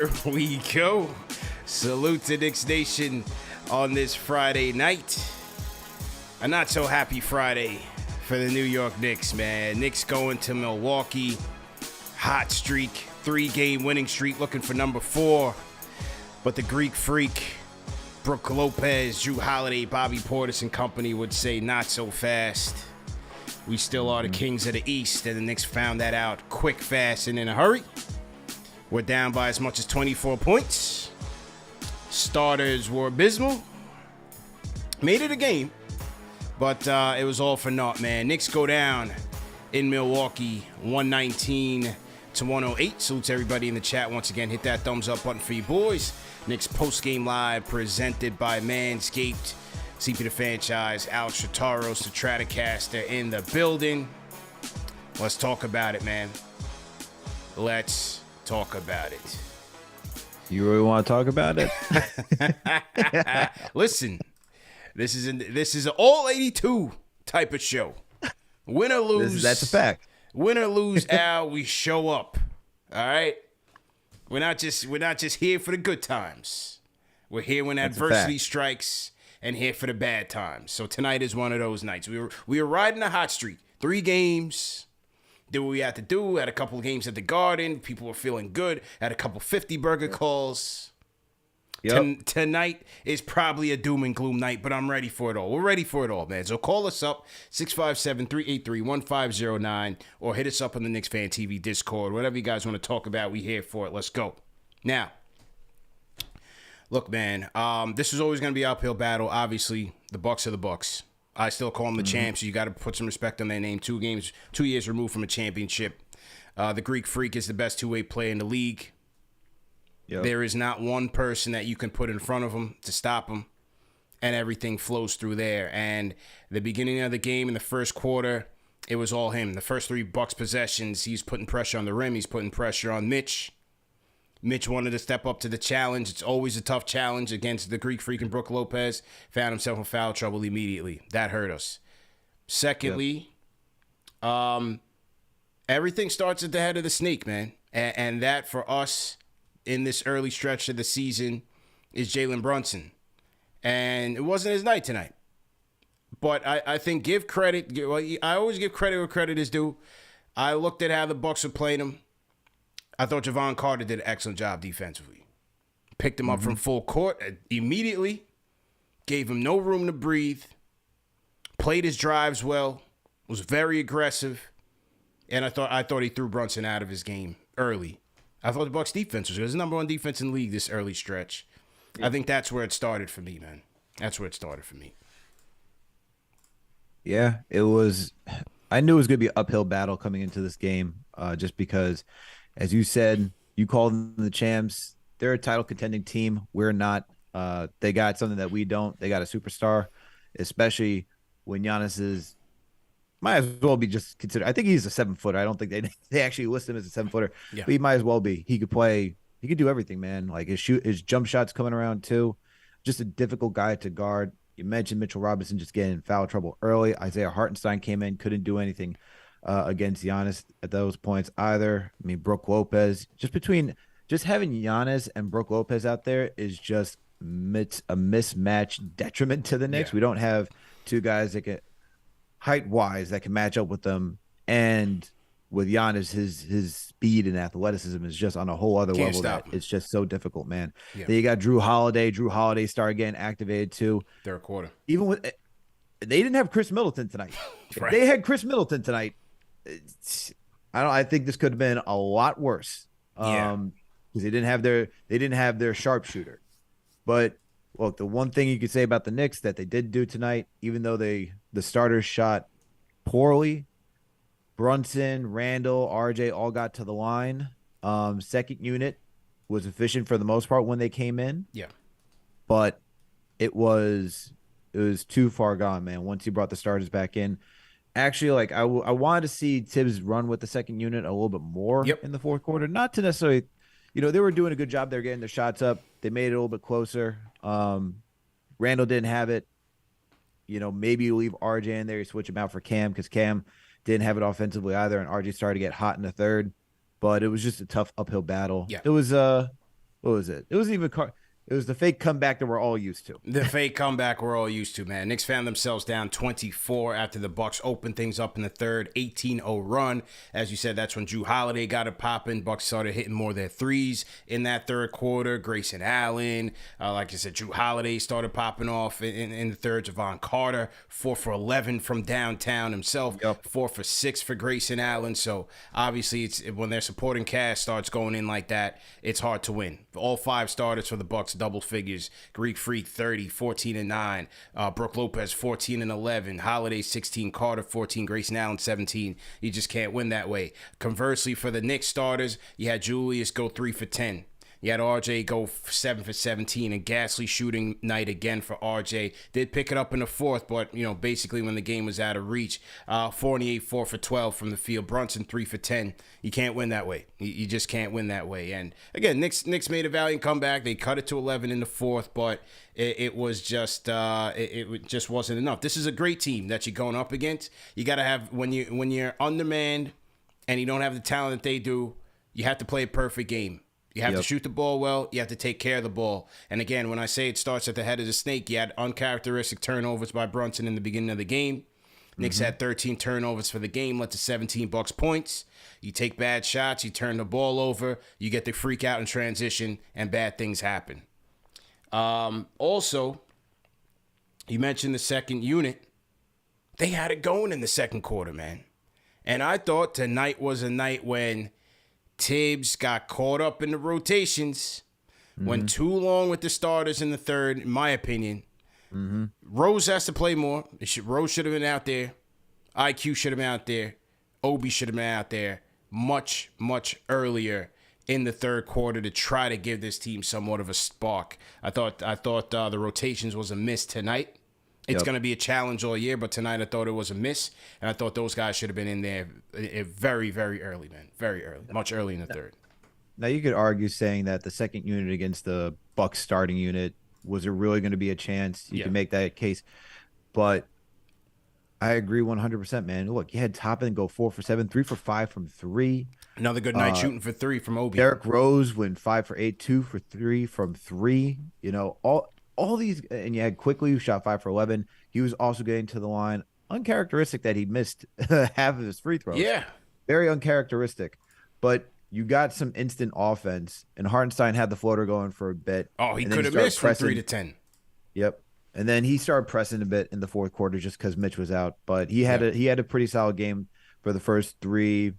Here we go. Salute to Knicks Nation on this Friday night. A not so happy Friday for the New York Knicks, man. Knicks going to Milwaukee. Hot streak, 3-game winning streak, looking for number 4. But the Greek Freak, Brook Lopez, Drew Holiday, Bobby Portis and company would say not so fast. We still are the kings of the East, and the Knicks found that out quick, fast, and in a hurry. We're down by as much as 24 points. Starters were abysmal. Made it a game, but it was all for naught, man. Knicks go down in Milwaukee, 119-108. Salute to everybody in the chat. Once again, hit that thumbs up button for you boys. Knicks post-game live presented by Manscaped. CP the franchise, Alex Shataros, the Stratocaster in the building. Let's talk about it, man. Let's talk about it. You really want to talk about it? Listen, this is an all 82 type of show. Win or lose, That's a fact. Win or lose, Al, we show up. All right, we're not just here for the good times. We're here when adversity strikes, and here for the bad times. So tonight is one of those nights. We were riding a hot streak. 3 games. Did what we had to do. Had a couple of games at the Garden. People were feeling good. Had a couple 50-burger calls. Yep. Tonight is probably a doom and gloom night, but I'm ready for it all. We're ready for it all, man. So call us up, 657-383-1509, or hit us up on the KnicksFanTV Discord. Whatever you guys want to talk about, we here for it. Let's go. Now, look, man, this is always going to be an uphill battle. Obviously, the Bucks are the Bucks. I still call them the champs, so you got to put some respect on their name. 2 years removed from a championship. The Greek Freak is the best two-way player in the league. Yep. There is not one person that you can put in front of him to stop him, and everything flows through there. And the beginning of the game in the first quarter, it was all him. The first 3 Bucks possessions, he's putting pressure on the rim. He's putting pressure on Mitch. Mitch wanted to step up to the challenge. It's always a tough challenge against the Greek Freak and Brook Lopez. Found himself in foul trouble immediately. That hurt us. Secondly, everything starts at the head of the snake, man. And that for us in this early stretch of the season is Jalen Brunson. And it wasn't his night tonight. But I think give credit. I always give credit where credit is due. I looked at how the Bucks were playing him. I thought Javon Carter did an excellent job defensively. Picked him up from full court immediately. Gave him no room to breathe. Played his drives well. Was very aggressive. And I thought he threw Brunson out of his game early. I thought the Bucks defense was good. It was the number 1 defense in the league this early stretch. Yeah. I think that's where it started for me, man. That's where it started for me. Yeah, it was. I knew it was going to be an uphill battle coming into this game, just because, as you said, you called them the champs. They're a title contending team. We're not. They got something that we don't. They got a superstar, especially when Giannis is. Might as well be just considered. I think he's a 7-footer. I don't think they actually list him as a 7-footer. Yeah. But he might as well be. He could play. He could do everything, man. Like his jump shots coming around too. Just a difficult guy to guard. You mentioned Mitchell Robinson just getting in foul trouble early. Isaiah Hartenstein came in, couldn't do anything against Giannis at those points either. I mean, Brook Lopez, just having Giannis and Brook Lopez out there is just a mismatch detriment to the Knicks. Yeah. We don't have 2 guys that can height-wise that can match up with them, and with Giannis, his speed and athleticism is just on a whole other level. It's just so difficult, man. Yeah. Then you got Drew Holiday. Drew Holiday started getting activated too. Third quarter. Even with they didn't have Chris Middleton tonight. Right. If they had Chris Middleton tonight, I think this could have been a lot worse. Because they didn't have their sharpshooter. But look, the one thing you could say about the Knicks that they did do tonight, even though the starters shot poorly, Brunson, Randall, RJ all got to the line. Second unit was efficient for the most part when they came in. Yeah. But it was too far gone, man, once he brought the starters back in. Actually, like I wanted to see Thibs run with the second unit a little bit more in the fourth quarter. Not to necessarily, they were doing a good job. They're getting their shots up. They made it a little bit closer. Randall didn't have it. Maybe you leave RJ in there, you switch him out for Cam because Cam didn't have it offensively either, and RJ started to get hot in the third. But it was just a tough uphill battle. Yeah. It was what was it? It wasn't even it was the fake comeback that we're all used to. The fake comeback we're all used to, man. Knicks found themselves down 24 after the Bucks opened things up in the third, 18-0 run. As you said, that's when Jrue Holiday got it popping. Bucks started hitting more of their threes in that third quarter. Grayson Allen, like I said, Jrue Holiday started popping off in the third. Javon Carter, 4 for 11 from downtown himself. Yep. 4 for 6 for Grayson Allen. So obviously, it's when their supporting cast starts going in like that, it's hard to win. All 5 starters for the Bucks, double figures. Greek Freak 30, 14 and 9. Brooke Lopez 14 and 11. Holiday 16. Carter 14. Grayson Allen 17. You just can't win that way. Conversely, for the Knicks starters, you had Julius go 3 for 10. You had RJ go 7 for 17, and ghastly shooting night again for RJ. Did pick it up in the fourth, but, basically when the game was out of reach. Fournier 4 for 12 from the field. Brunson 3 for 10. You can't win that way. You just can't win that way. And again, Knicks made a valiant comeback. They cut it to 11 in the fourth, but it was just it just wasn't enough. This is a great team that you're going up against. You got to have, when you're undermanned and you don't have the talent that they do, you have to play a perfect game. You have to shoot the ball well. You have to take care of the ball. And again, when I say it starts at the head of the snake, you had uncharacteristic turnovers by Brunson in the beginning of the game. Knicks had 13 turnovers for the game, led to 17 Bucks points. You take bad shots, you turn the ball over, you get the freak out in transition, and bad things happen. Also, you mentioned the second unit. They had it going in the second quarter, man. And I thought tonight was a night when Thibs got caught up in the rotations, went too long with the starters in the third, in my opinion. Rose has to play more. Rose should have been out there. IQ should have been out there. Obi should have been out there much, much earlier in the third quarter to try to give this team somewhat of a spark. I thought the rotations was a miss tonight. It's going to be a challenge all year, but tonight I thought it was a miss, and I thought those guys should have been in there very, very early, man. Very early. Much early in the third. Now, you could argue saying that the second unit against the Bucks starting unit, was there really going to be a chance? You can make that case. But I agree 100%, man. Look, you had Toppin go 4 for 7, 3 for 5 from 3. Another good night shooting for 3 from Obi. Derrick Rose went 5 for 8, 2 for 3 from 3. All these, and you had Quickly, who shot 5 for 11. He was also getting to the line. Uncharacteristic that he missed half of his free throws. Yeah. Very uncharacteristic. But you got some instant offense, and Hartenstein had the floater going for a bit. Oh, he could have missed from 3 to 10. Yep. And then he started pressing a bit in the fourth quarter just because Mitch was out. But he had a pretty solid game for the first beginning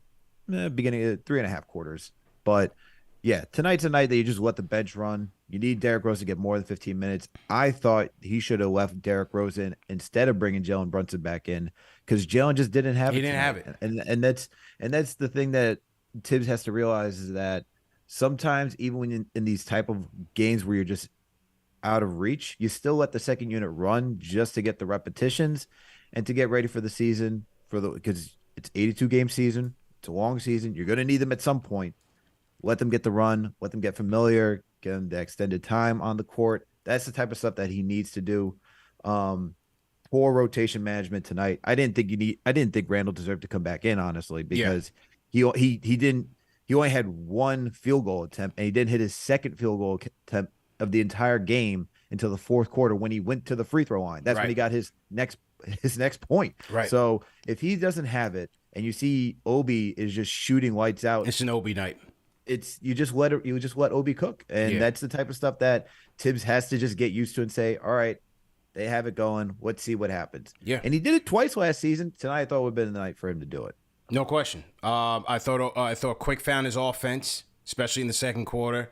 of 3.5 quarters. But yeah, tonight's a night that you just let the bench run. You need Derrick Rose to get more than 15 minutes. I thought he should have left Derrick Rose in instead of bringing Jalen Brunson back in, because Jalen just didn't have it. He didn't have it. And that's the thing that Thibs has to realize, is that sometimes even when in these type of games where you're just out of reach, you still let the second unit run just to get the repetitions and to get ready for the season, because it's 82 game season. It's a long season. You're going to need them at some point. Let them get the run, let them get familiar, get them the extended time on the court. That's the type of stuff that he needs to do. Poor rotation management tonight. I didn't think Randall deserved to come back in, honestly, because he only had one field goal attempt, and he didn't hit his second field goal attempt of the entire game until the fourth quarter when he went to the free throw line. That's when he got his next point. Right. So if he doesn't have it, and you see Obi is just shooting lights out, it's an Obi night. You just let Obi cook, and that's the type of stuff that Thibs has to just get used to and say, all right, they have it going. Let's see what happens. Yeah, and he did it twice last season. Tonight I thought would have been the night for him to do it. No question. I thought Quick found his offense, especially in the second quarter.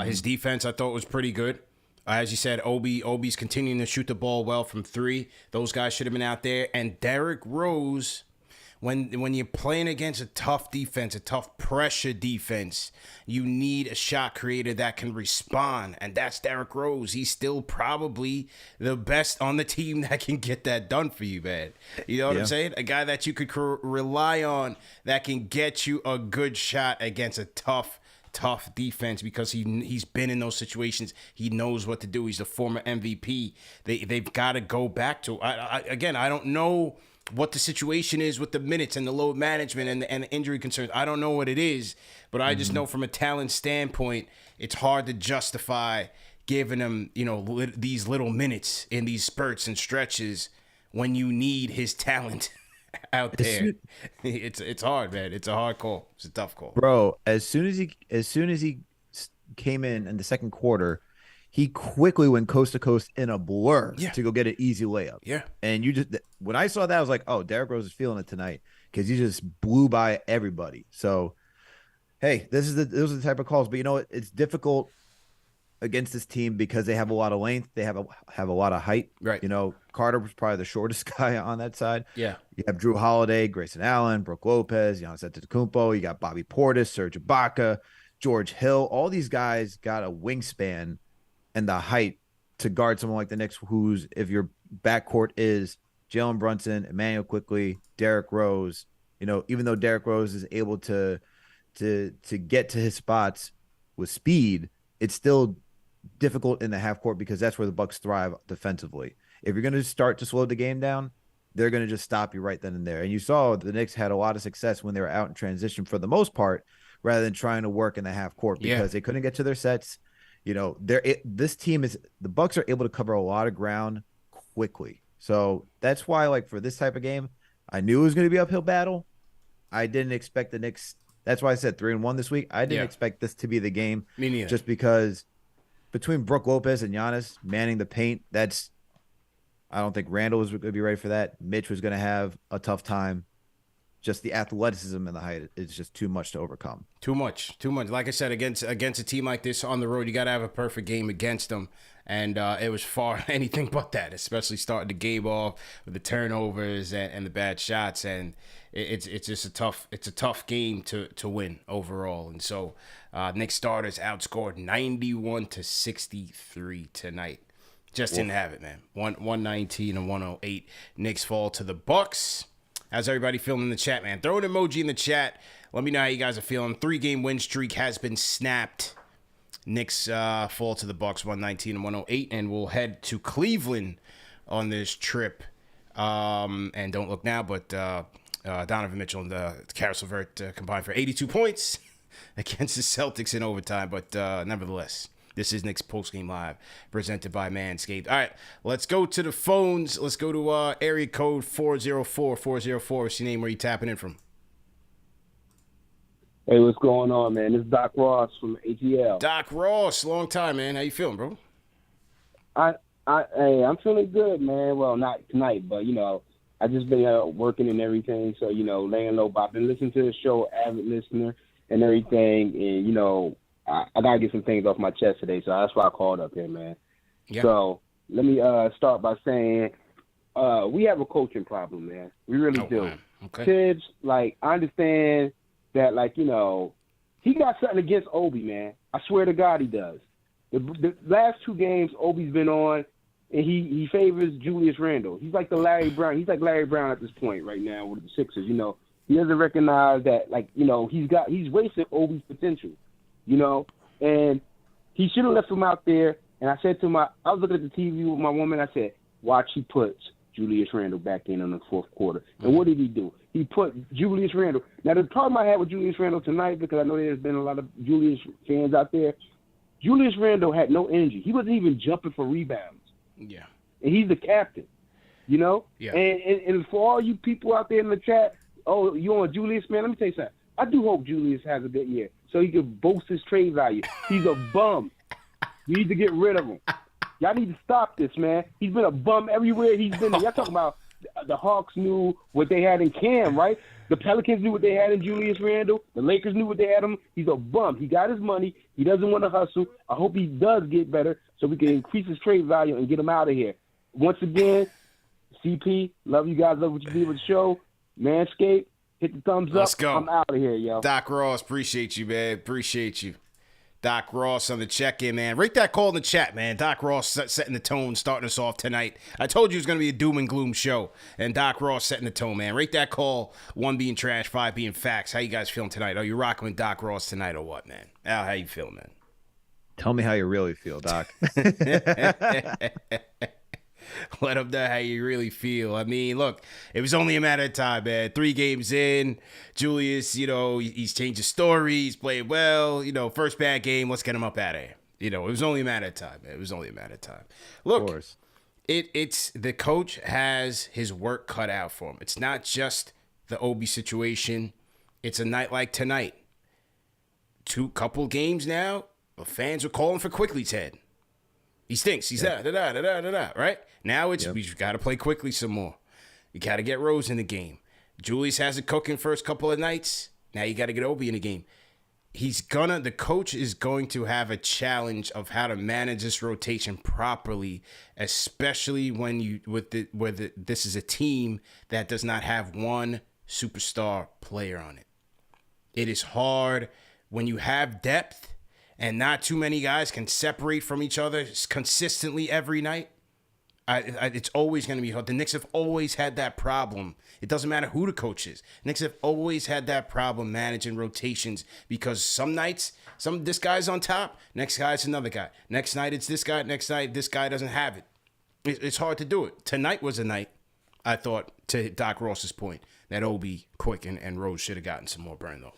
His defense I thought was pretty good. As you said, Obi's continuing to shoot the ball well from 3. Those guys should have been out there. And Derrick Rose, when you're playing against a tough defense, a tough pressure defense, you need a shot creator that can respond, and that's Derrick Rose. He's still probably the best on the team that can get that done for you, man. You know what I'm saying? A guy that you could rely on that can get you a good shot against a tough defense, because he's been in those situations. He knows what to do. He's the former MVP. They've got to go back to. I don't know what the situation is with the minutes and the load management and the injury concerns. I don't know what it is, but I just know from a talent standpoint, it's hard to justify giving him, these little minutes in these spurts and stretches when you need his talent out there. It's hard, man. It's a hard call. It's a tough call. Bro, as soon as he came in the second quarter, he quickly went coast to coast in a blur to go get an easy layup. Yeah. And when I saw that, I was like, oh, Derrick Rose is feeling it tonight because he just blew by everybody. So, hey, those are the type of calls. But it's difficult against this team because they have a lot of length. They have a lot of height. Right. Carter was probably the shortest guy on that side. Yeah. You have Drew Holiday, Grayson Allen, Brook Lopez, Giannis Antetokounmpo. You got Bobby Portis, Serge Ibaka, George Hill. All these guys got a wingspan and the height to guard someone like the Knicks, who's, if your backcourt is Jalen Brunson, Emmanuel Quickley, Derrick Rose, even though Derrick Rose is able to get to his spots with speed, it's still difficult in the half court because that's where the Bucks thrive defensively. If you're going to start to slow the game down, they're going to just stop you right then and there. And you saw the Knicks had a lot of success when they were out in transition for the most part, rather than trying to work in the half court because they couldn't get to their sets. This team the Bucks are able to cover a lot of ground quickly. So that's why, like, for this type of game, I knew it was going to be an uphill battle. I didn't expect the Knicks. That's why I said 3-1 this week. I didn't expect this to be the game. Me neither. Just because between Brook Lopez and Giannis manning the paint, I don't think Randall was going to be ready for that. Mitch was going to have a tough time. Just the athleticism and the height is just too much to overcome. Too much. Like I said, against a team like this on the road, you got to have a perfect game against them. And it was far anything but that, especially starting the game off with the turnovers and the bad shots. And it's just a tough game to win overall. And so Knicks starters outscored 91-63 tonight. Just didn't have it, man. 119 and 108. Knicks fall to the Bucks. How's everybody feeling in the chat, man? Throw an emoji in the chat. Let me know how you guys are feeling. 3-game win streak has been snapped. Knicks fall to the Bucks 119 and 108, and we'll head to Cleveland on this trip. And don't look now, but Donovan Mitchell and Karis LeVert combined for 82 points against the Celtics in overtime. But nevertheless, this is Knicks Postgame Live, presented by Manscaped. All right, let's go to the phones. Let's go to area code 404. 404. What's your name? Where are you tapping in from? Hey, what's going on, man? This is Doc Ross from ATL. Doc Ross, long time, man. How you feeling, bro? I'm feeling good, man. Well, not tonight, but, I just been working and everything, so, laying low. But I've been listening to the show, avid listener and everything, and, I got to get some things off my chest today, so that's why I called up here, man. Yep. So let me start by saying we have a coaching problem, man. We really do. Man. Okay. Thibs, I understand that, he got something against Obi, man. I swear to God he does. The last 2 games Obi's been on, and he favors Julius Randle. He's like the Larry Brown. He's like Larry Brown at this point right now with the Sixers. He doesn't recognize that, he's wasting Obi's potential. And he should have left him out there. And I said to I was looking at the TV with my woman. I said, watch, he puts Julius Randle back in the fourth quarter. And what did he do? He put Julius Randle. Now, the problem I had with Julius Randle tonight, because I know there's been a lot of Julius fans out there, Julius Randle had no energy. He wasn't even jumping for rebounds. Yeah. And he's the captain, Yeah. And for all you people out there in the chat, oh, you on Julius, man, let me tell you something. I do hope Julius has a good year so he can boast his trade value. He's a bum. We need to get rid of him. Y'all need to stop this, man. He's been a bum everywhere he's been. Y'all talking about the Hawks knew what they had in Cam, right? The Pelicans knew what they had in Julius Randle. The Lakers knew what they had him. He's a bum. He got his money. He doesn't want to hustle. I hope he does get better so we can increase his trade value and get him out of here. Once again, CP, love you guys. Love what you did with the show. Manscaped. Hit the thumbs up. Let's go. I'm out of here, yo. Doc Ross, appreciate you, man. Appreciate you. Doc Ross on the check-in, man. Rate that call in the chat, man. Doc Ross setting the tone, starting us off tonight. I told you it was going to be a doom and gloom show, and Doc Ross setting the tone, man. Rate that call, 1 being trash, 5 being facts. How you guys feeling tonight? Are you rocking with Doc Ross tonight or what, man? Al, how you feeling, man? Tell me how you really feel, Doc. Let them know how you really feel. I mean, look, it was only a matter of time, man. 3 games in, Julius, he's changed his story. He's played well. First bad game, let's get him up out of here. It was only a matter of time, man. It was only a matter of time. Look, Of course. it's the coach has his work cut out for him. It's not just the Obi situation. It's a night like tonight. Couple games now, the fans are calling for Quickly's head. He stinks. He's right? Now we've got to play Quickly some more. You got to get Rose in the game. Julius has it cooking first couple of nights. Now you got to get Obi in the game. The coach is going to have a challenge of how to manage this rotation properly, especially when this is a team that does not have one superstar player on it. It is hard when you have depth and not too many guys can separate from each other consistently every night. It's always going to be hard. The Knicks have always had that problem. It doesn't matter who the coach is. Knicks have always had that problem managing rotations because some nights, this guy's on top, next guy's another guy. Next night it's this guy, next night this guy doesn't have it. It's hard to do it. Tonight was a night, I thought, to Doc Ross's point, that Obi, Quick, and Rose should have gotten some more burn, though.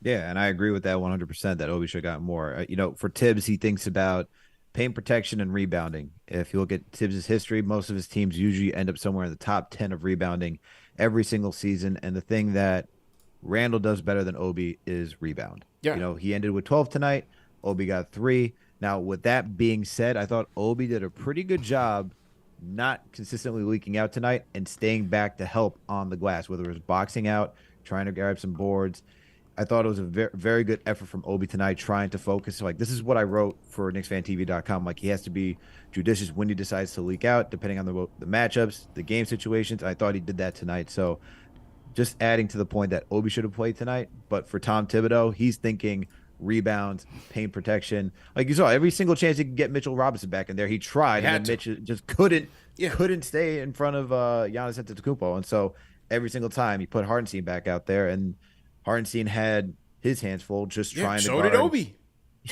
Yeah, and I agree with that 100% that Obi should have gotten more. For Thibs, he thinks about paint protection and rebounding. If you look at Thibs' history, most of his teams usually end up somewhere in the top 10 of rebounding every single season. And the thing that Randall does better than Obi is rebound. Yeah. He ended with 12 tonight. Obi got 3. Now, with that being said, I thought Obi did a pretty good job not consistently leaking out tonight and staying back to help on the glass, whether it was boxing out, trying to grab some boards. I thought it was a very, very good effort from Obi tonight, trying to focus. Like, this is what I wrote for KnicksFanTV.com. Like, he has to be judicious when he decides to leak out, depending on the matchups, the game situations. I thought he did that tonight. So just adding to the point that Obi should have played tonight. But for Tom Thibodeau, he's thinking rebounds, paint protection. Like you saw, every single chance he could get Mitchell Robinson back in there, he tried, and then Mitch just couldn't stay in front of Giannis Antetokounmpo. And so every single time he put Hartenstein back out there, and Hartenstein had his hands full just trying to guard. So did Obi.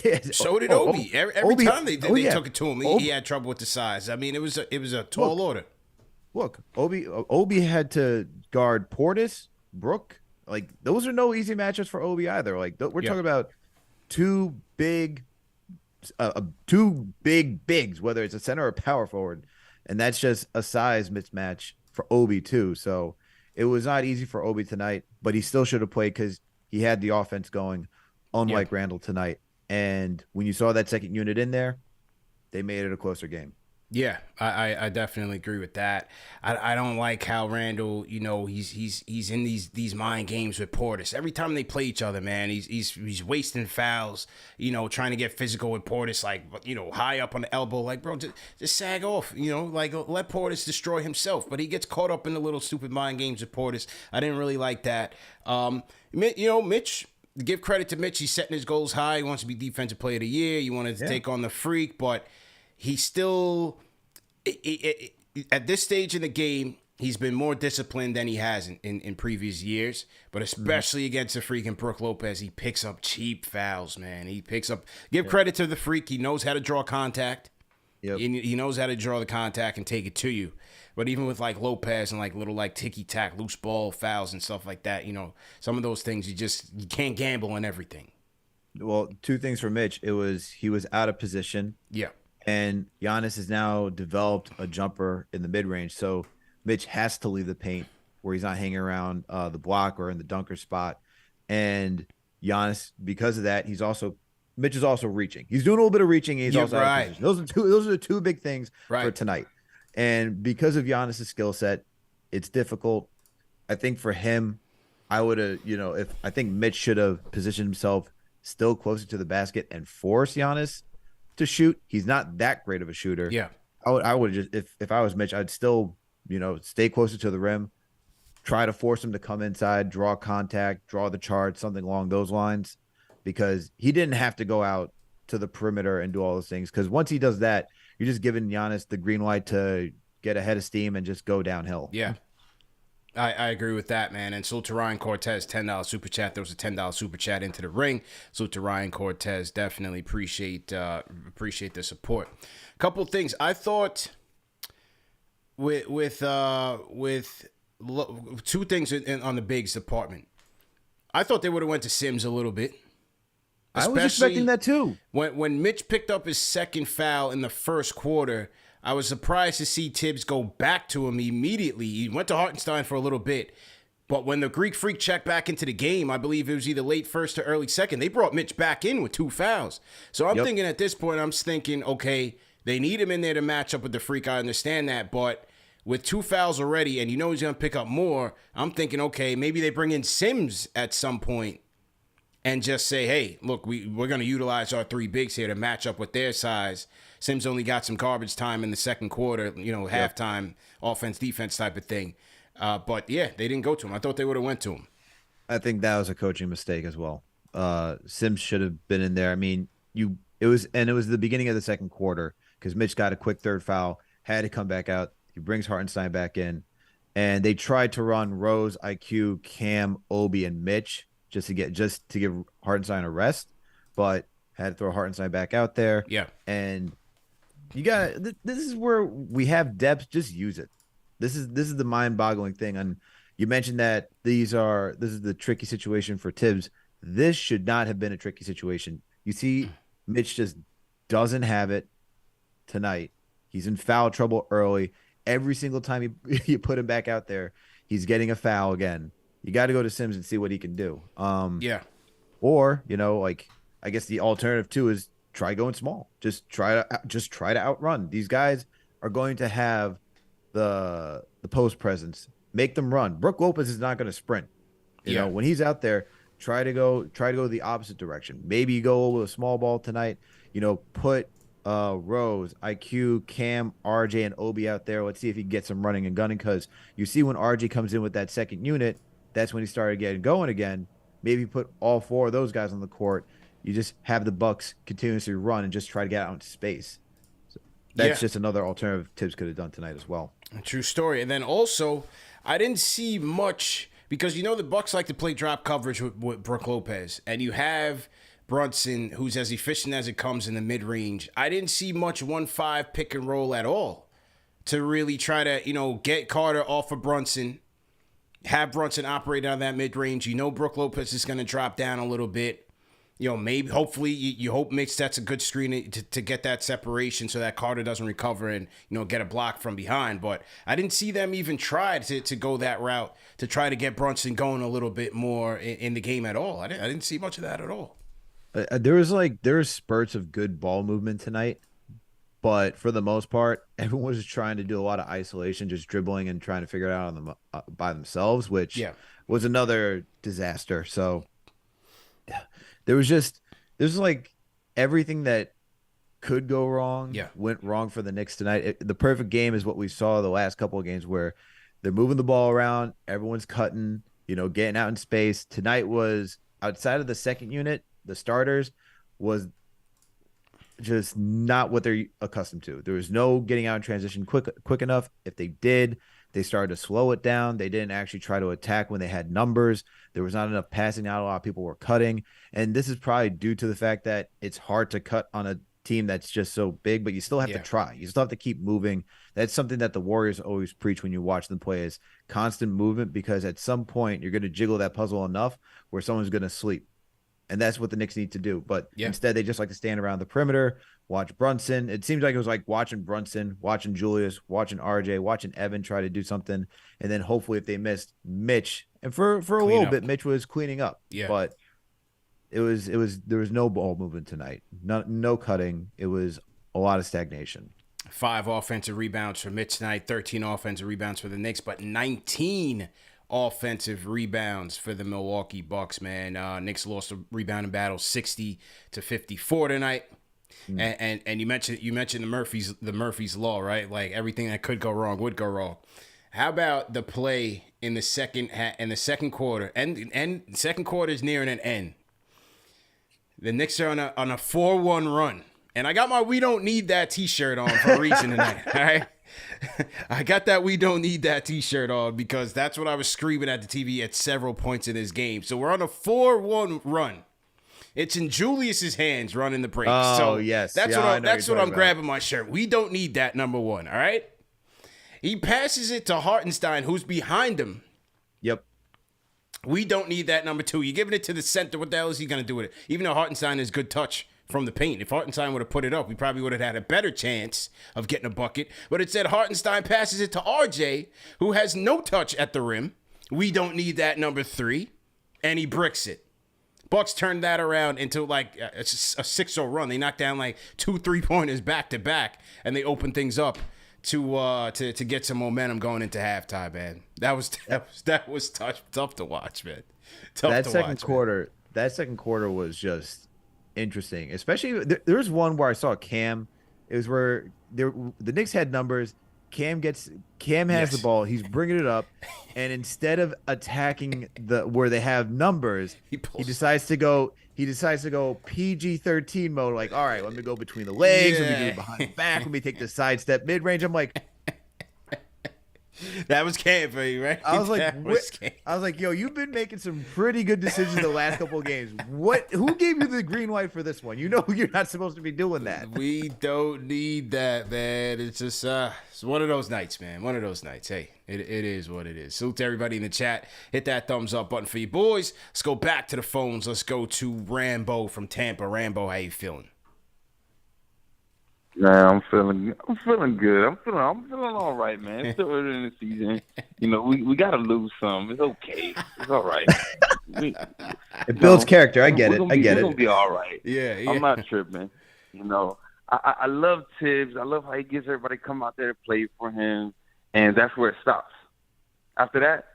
Yeah, so did Obi. Every time they took it to him, he had trouble with the size. I mean, it was a tall order. Look, Obi had to guard Portis, Brook. Like, those are no easy matchups for Obi either. Like, we're talking about two big bigs, whether it's a center or a power forward, and that's just a size mismatch for Obi too. So it was not easy for Obi tonight, but he still should have played because he had the offense going, unlike Randall tonight. And when you saw that second unit in there, they made it a closer game. Yeah, I definitely agree with that. I don't like how Randall, he's in these mind games with Portis. Every time they play each other, man, he's wasting fouls, trying to get physical with Portis, like, high up on the elbow. Like, bro, just sag off, like, let Portis destroy himself. But he gets caught up in the little stupid mind games with Portis. I didn't really like that. Mitch, give credit to Mitch. He's setting his goals high. He wants to be Defensive Player of the Year. He wanted to take on the Freak, but he still, at this stage in the game, he's been more disciplined than he has in previous years, but especially against the freaking Brook Lopez, he picks up cheap fouls, man. Give credit to the Freak. He knows how to draw contact. Yep. He knows how to draw the contact and take it to you. But even with, like, Lopez and, like, little, like, ticky-tack, loose ball fouls and stuff like that, some of those things you can't gamble on everything. Well, 2 things for Mitch. He was out of position. Yeah. And Giannis has now developed a jumper in the mid-range. So Mitch has to leave the paint where he's not hanging around the block or in the dunker spot. And Giannis, because of that, Mitch is also reaching. He's doing a little bit of reaching. And he's also out of position. Those are the 2 big things for tonight. And because of Giannis' skill set, it's difficult. I think for him, I would have, I think Mitch should have positioned himself still closer to the basket and force Giannis to shoot. He's not that great of a shooter. Yeah. I would just, if I was Mitch, I'd still, stay closer to the rim, try to force him to come inside, draw contact, draw the charge, something along those lines, because he didn't have to go out to the perimeter and do all those things. Because once he does that, you're just giving Giannis the green light to get ahead of steam and just go downhill. Yeah. I agree with that, man. And salute to Ryan Cortez, $10 super chat. There was a $10 super chat into the ring. Salute to Ryan Cortez. Definitely appreciate the support. A couple of things. I thought two things on the bigs department. I thought they would have went to Sims a little bit. I was expecting that too. When Mitch picked up his second foul in the first quarter, I was surprised to see Thibs go back to him immediately. He went to Hartenstein for a little bit. But when the Greek Freak checked back into the game, I believe it was either late first or early second, they brought Mitch back in with 2 fouls. So I'm thinking at this point, okay, they need him in there to match up with the Freak. I understand that. But with 2 fouls already, and you know he's going to pick up more, I'm thinking, okay, maybe they bring in Sims at some point and just say, hey, look, we're going to utilize our 3 bigs here to match up with their size. Sims only got some garbage time in the second quarter, halftime, offense, defense type of thing. But, yeah, they didn't go to him. I thought they would have went to him. I think that was a coaching mistake as well. Sims should have been in there. I mean, it was the beginning of the second quarter because Mitch got a quick third foul, had to come back out. He brings Hartenstein back in, and they tried to run Rose, IQ, Cam, Obi, and Mitch just to give Hartenstein a rest, but had to throw Hartenstein back out there. Yeah, and this is where we have depth. Just use it. This is the mind-boggling thing. And you mentioned that this is the tricky situation for Thibs. This should not have been a tricky situation. You see, Mitch just doesn't have it tonight. He's in foul trouble early. Every single time you put him back out there, he's getting a foul again. You got to go to Sims and see what he can do. Yeah. Or, I guess the alternative too is try going small. Just try to outrun. These guys are going to have the post presence. Make them run. Brook Lopez is not going to sprint. You know, when he's out there, try to go the opposite direction. Maybe you go with a small ball tonight. Put Rose, IQ, Cam, RJ, and Obi out there. Let's see if he can get some running and gunning, because you see when RJ comes in with that second unit, that's when he started getting going again. Maybe put all 4 of those guys on the court. You just have the Bucks continuously run and just try to get out into space. So that's just another alternative Thibs could have done tonight as well. True story. And then also, I didn't see much because the Bucks like to play drop coverage with Brook Lopez, and you have Brunson, who's as efficient as it comes in the mid-range. I didn't see much 1-5 pick and roll at all to really try to, get Carter off of Brunson, have Brunson operate out of that mid-range. Brook Lopez is going to drop down a little bit. Maybe, hopefully, you hope Mitch sets a good screen to get that separation so that Carter doesn't recover and, get a block from behind. But I didn't see them even try to go that route to try to get Brunson going a little bit more in the game at all. I didn't see much of that at all. There was spurts of good ball movement tonight, but for the most part, everyone was trying to do a lot of isolation, just dribbling and trying to figure it out on them by themselves, which was another disaster. So there's everything that could go wrong went wrong for the Knicks tonight. The perfect game is what we saw the last couple of games where they're moving the ball around, everyone's cutting, getting out in space. Tonight was outside of the second unit. The starters was just not what they're accustomed to. There was no getting out in transition quick enough. If they did, they started to slow it down. They didn't actually try to attack when they had numbers. There was not enough passing out. A lot of people were cutting. And this is probably due to the fact that it's hard to cut on a team that's just so big, but you still have to try. You still have to keep moving. That's something that the Warriors always preach when you watch them play is constant movement, because at some point you're going to jiggle that puzzle enough where someone's going to sleep. And that's what the Knicks need to do. But instead, they just like to stand around the perimeter, watch Brunson. It seems like it was like watching Brunson, watching Julius, watching RJ, watching Evan try to do something. And then hopefully if they missed, Mitch. And for a little bit, Mitch was cleaning up. Yeah. But there was no ball movement tonight. No cutting. It was a lot of stagnation. 5 offensive rebounds for Mitch tonight, 13 offensive rebounds for the Knicks, but 19 offensive rebounds for the Milwaukee Bucks, man. Knicks lost a rebounding battle 60-54 tonight. And you mentioned the Murphy's Law, right? Like everything that could go wrong would go wrong. How about the play in the second quarter? And second quarter is nearing an end. The Knicks are on a 4-1 run. And I got my "We Don't Need That" t-shirt on for a reason tonight, all right? I got that "We Don't Need That" t-shirt on because that's what I was screaming at the TV at several points in this game. So we're on a 4-1 run. It's in Julius's hands running the break. Oh, so yes. That's what I'm grabbing my shirt. We don't need that, number one, all right? He passes it to Hartenstein, who's behind him. Yep. We don't need that number 2. You're giving it to the center. What the hell is he going to do with it? Even though Hartenstein is good touch from the paint. If Hartenstein would have put it up, we probably would have had a better chance of getting a bucket. But it said Hartenstein passes it to RJ, who has no touch at the rim. We don't need that number 3. And he bricks it. Bucks turned that around into like a 6-0 run. They knocked down like 2 3-pointers back to back, and they opened things up to get some momentum going into halftime, man. That was tough to watch, man. That second quarter was just interesting. Especially there was one where I saw Cam. It was where the Knicks had numbers. Cam has the ball. He's bringing it up, and instead of attacking where they have numbers, he decides to go PG-13 mode. Like, all right, let me go between the legs. Let me go behind the back. Let me take the sidestep mid range. I'm like, that was Cam for you, right? I was like, yo, you've been making some pretty good decisions the last couple of games. Who gave you the green light for this one? You know you're not supposed to be doing that. We don't need that, man. It's just it's one of those nights, man. One of those nights. Hey, it is what it is. Salute to everybody in the chat. Hit that thumbs up button for you boys. Let's go back to the phones. Let's go to Rambo from Tampa. Rambo, how you feeling? Nah, I'm feeling good. I'm feeling all right, man. It's still early in the season. You know, we gotta lose some. It's okay. It's all right. It builds character. I get it. We're gonna be all right. Yeah. I'm not tripping. You know, I love Thibs. I love how he gets everybody to come out there to play for him, and that's where it stops. After that,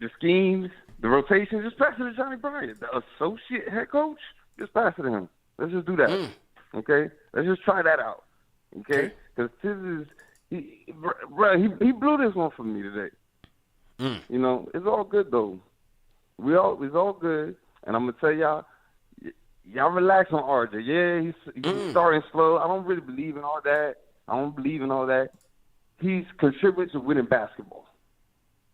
the schemes, the rotations, just pass it to Johnny Bryant, the associate head coach. Just pass it to him. Let's just do that. Okay, let's just try that out. Okay, because Thibs he blew this one for me today. You know, it's all good though. It's all good, and I'm gonna tell y'all relax on RJ. Yeah, he's starting slow. I don't really believe in all that. He's contributing to winning basketball.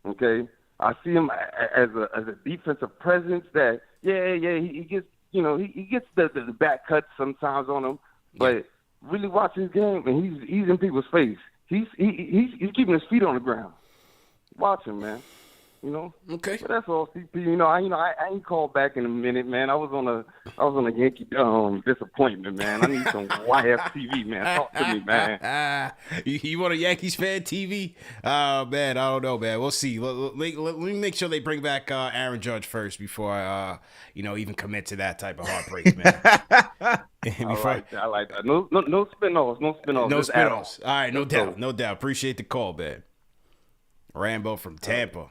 Okay, I see him as a defensive presence that he gets. You know, he gets the back cuts sometimes on him, but really watch his game, and he's in people's face. He's keeping his feet on the ground. Watch him, man. You know. Okay. But that's all, CP. You know, I ain't called back in a minute, man. I was on a Yankee disappointment, man. I need some YFTV, man. Talk to me, man. You want a Yankees fan TV? Man, I don't know, man. We'll see. Let me make sure they bring back Aaron Judge first before I even commit to that type of heartbreak, man. I like that. No spin-offs. No spin-offs. All right, no doubt. Appreciate the call, man. Rambo from Tampa.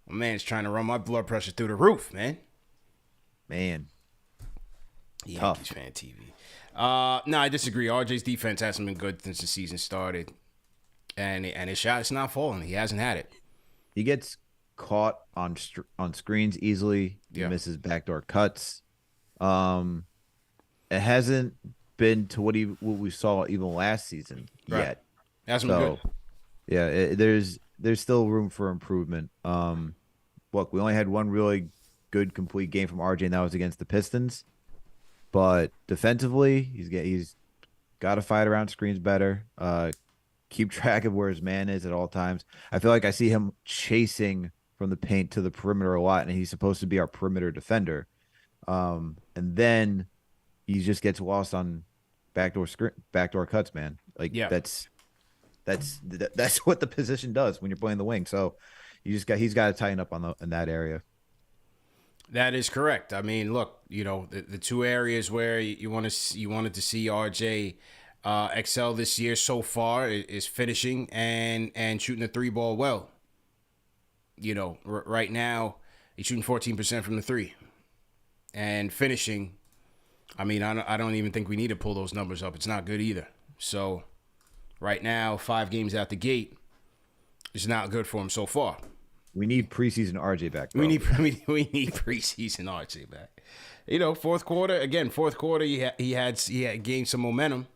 My man's trying to run my blood pressure through the roof, man. Man. Yankees fan TV. No, I disagree. RJ's defense hasn't been good since the season started. And his shot is not falling. He hasn't had it. He gets caught on screens easily. He misses backdoor cuts. It hasn't been to what we saw even last season yet. Hasn't been good. Yeah, there's still room for improvement. Look, we only had one really good complete game from RJ, and that was against the Pistons. But defensively, he's got to fight around screens better. Keep track of where his man is at all times. I feel like I see him chasing from the paint to the perimeter a lot, and he's supposed to be our perimeter defender. And then he just gets lost on backdoor cuts, man. Like that's what the position does when you're playing the wing. So he's got to tighten up in that area. That is correct. I mean, look, the two areas where you wanted to see RJ excel this year so far is finishing and shooting the 3-ball well. Right now he's shooting 14% from the 3, and finishing. I mean, I don't even think we need to pull those numbers up. It's not good either. So. Right now, 5 games out the gate is not good for him so far. We need preseason RJ back. Bro. We need preseason RJ back. Fourth quarter he had gained some momentum,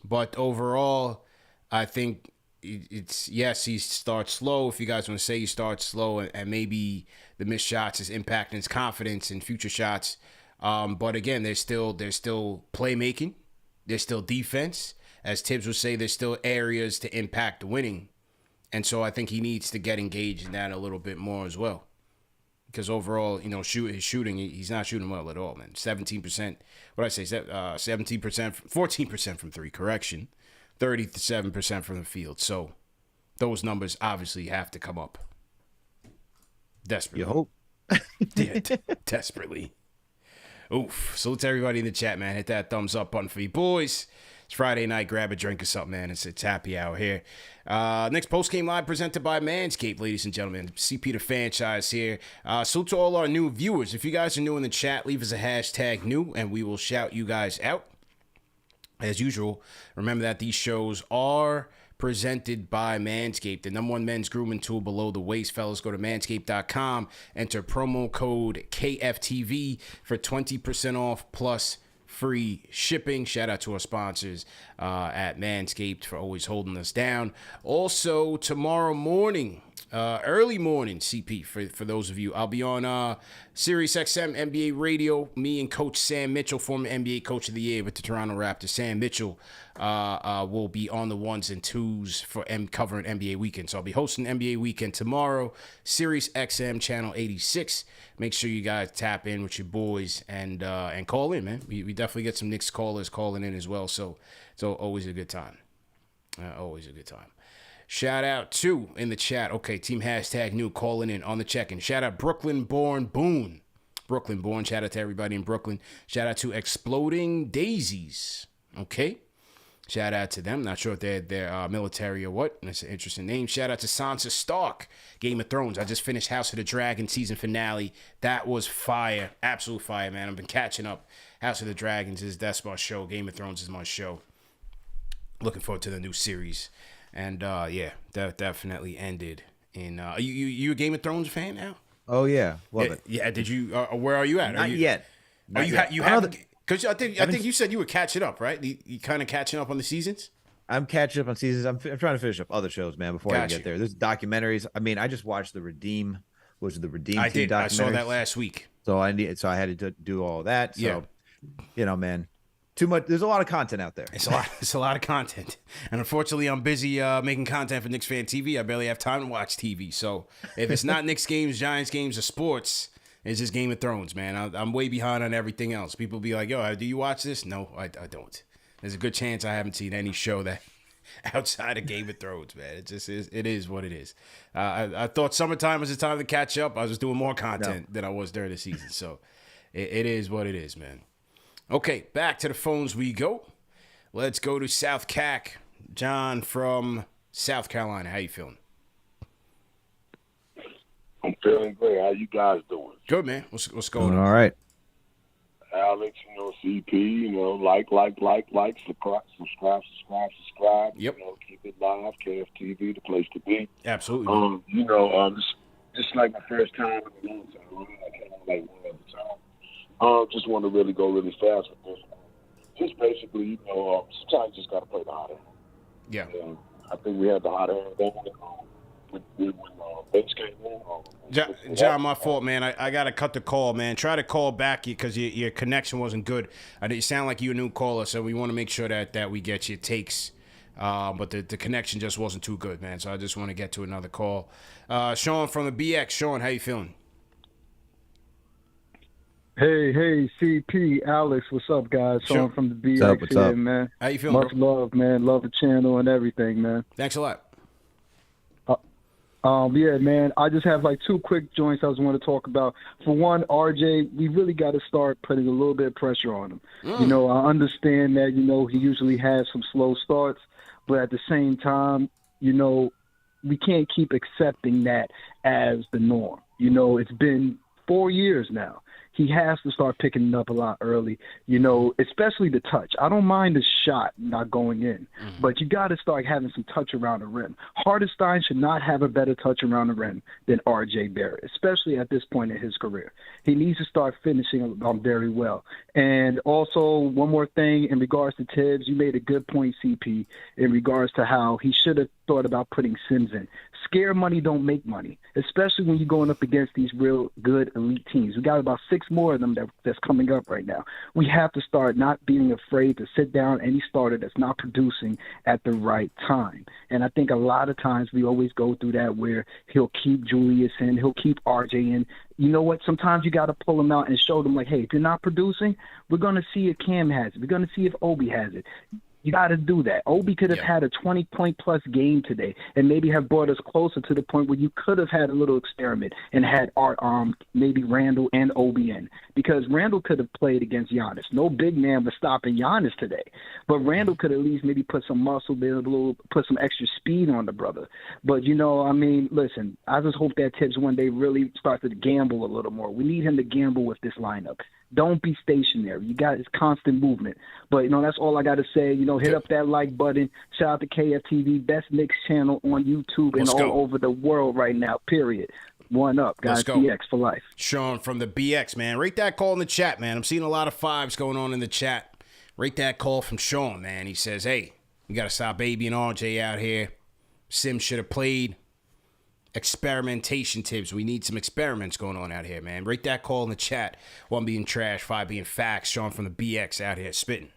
but overall, I think it's he starts slow. If you guys want to say he starts slow, and maybe the missed shots is impacting his confidence in future shots. But again, there's still playmaking, there's still defense. as Thibs would say, there's still areas to impact winning. And so I think he needs to get engaged in that a little bit more as well. Because overall, his shooting, he's not shooting well at all, man. 17%, what did I say, 17%, 14% from three, correction. 37% from the field. So those numbers obviously have to come up. Desperately. You hope. Yeah, desperately. Oof. Salute to everybody in the chat, man. Hit that thumbs up button for you boys. It's Friday night. Grab a drink or something, man. It's happy hour here. Next post game live presented by Manscaped, ladies and gentlemen. CP the franchise here. Salute to all our new viewers. If you guys are new in the chat, leave us a hashtag new, and we will shout you guys out. As usual, remember that these shows are presented by Manscaped, the #1 men's grooming tool below the waist. Fellas, go to manscaped.com, enter promo code KFTV for 20% off plus free shipping. Shout out to our sponsors at Manscaped for always holding us down. Also, tomorrow morning, early morning, CP, for those of you, I'll be on Sirius XM NBA Radio. Me and Coach Sam Mitchell, former NBA Coach of the Year with the Toronto Raptors. Sam Mitchell will be on the ones and twos for covering NBA Weekend. So I'll be hosting NBA Weekend tomorrow, Sirius XM Channel 86. Make sure you guys tap in with your boys and call in, man. We definitely get some Knicks callers calling in as well. So it's always a good time. Always a good time. Shout out to, in the chat, okay, team hashtag new, calling in on the check-in. Shout out Brooklyn-born Boone. Brooklyn-born, shout out to everybody in Brooklyn. Shout out to Exploding Daisies, okay? Shout out to them. Not sure if they're military or what. That's an interesting name. Shout out to Sansa Stark, Game of Thrones. I just finished House of the Dragon season finale. That was fire. Absolute fire, man. I've been catching up. House of the Dragons that's my show. Game of Thrones is my show. Looking forward to the new series. And yeah, that definitely ended in. You a Game of Thrones fan now? Oh yeah, love it. Yeah, did you? Where are you at? Not yet. You have? Because I think you said you were catching up, right? You kind of catching up on the seasons. I'm catching up on seasons. I'm trying to finish up other shows, man. Before I get there, there's documentaries. I mean, I just watched the Redeem. Was the Redeem? I did. I saw that last week. So I had to do all that. So, man. Too much. There's a lot of content out there. It's a lot of content, and unfortunately, I'm busy making content for KnicksFanTV. I barely have time to watch TV. So if it's not Knicks games, Giants games, or sports, it's just Game of Thrones, man. I'm way behind on everything else. People be like, "Yo, do you watch this?" No, I don't. There's a good chance I haven't seen any show that outside of Game of Thrones, man. It just is. It is what it is. I thought summertime was the time to catch up. I was doing more content than I was during the season. So it is what it is, man. Okay, back to the phones we go. Let's go to South Cac. John from South Carolina. How you feeling? I'm feeling great. How you guys doing? Good, man. What's going on? All right. Alex, CP, like, subscribe. Yep. Keep it live. KFTV, the place to be. Absolutely. Just like my first time in a long time. I came on like one other time. Just want to really go really fast with this. Just basically, sometimes you just got to play the hot hand. Yeah. I think we had the hot hand going when Vince came in. John, my fault, man. I got to cut the call, man. Try to call back because your connection wasn't good. You sound like you're a new caller, so we want to make sure that we get your takes. But the connection just wasn't too good, man. So I just want to get to another call. Shawn from the BX. Shawn, how you feeling? Hey, CP, Alex, what's up, guys? Shawn from the BX what's up? man. How you feeling, Much love, man. Love the channel and everything, man. Thanks a lot. Yeah, man. I just have like two quick joints I just want to talk about. For one, RJ, we really got to start putting a little bit of pressure on him. I understand that, he usually has some slow starts, but at the same time, we can't keep accepting that as the norm. It's been 4 years now. He has to start picking it up a lot early, especially the touch. I don't mind the shot not going in, but you got to start having some touch around the rim. Hartenstein should not have a better touch around the rim than R.J. Barrett, especially at this point in his career. He needs to start finishing very well. And also, one more thing in regards to Thibs, you made a good point, CP, in regards to how he should have thought about putting Sims in. scare money don't make money, especially when you're going up against these real good elite teams. We got about 6 more of them that's coming up right now. We have to start not being afraid to sit down any starter that's not producing at the right time. And I think a lot of times we always go through that where he'll keep Julius in, he'll keep RJ in. You know what? Sometimes you got to pull them out and show them, like, hey, if you're not producing, we're going to see if Cam has it. We're going to see if Obi has it. You got to do that. Obi could have had a 20-point-plus game today and maybe have brought us closer to the point where you could have had a little experiment and had maybe Randall and Obi in, because Randall could have played against Giannis. No big man was stopping Giannis today, but Randall could at least maybe put some muscle, put some extra speed on the brother. But, listen, I just hope that Thibs one day really starts to gamble a little more. We need him to gamble with this lineup. Don't be stationary. You got it's constant movement. But, that's all I got to say. Hit up that like button. Shout out to KFTV, best Knicks channel on YouTube and all over the world right now, period. One up, guys. BX for life. Shawn from the BX, man. Rate that call in the chat, man. I'm seeing a lot of 5s going on in the chat. Rate that call from Shawn, man. He says, hey, you got to stop Baby and RJ out here. Sims should have played. Experimentation tips. We need some experiments going on out here, man. Rate that call in the chat. 1 being trash, 5 being facts. Shawn from the BX out here spitting.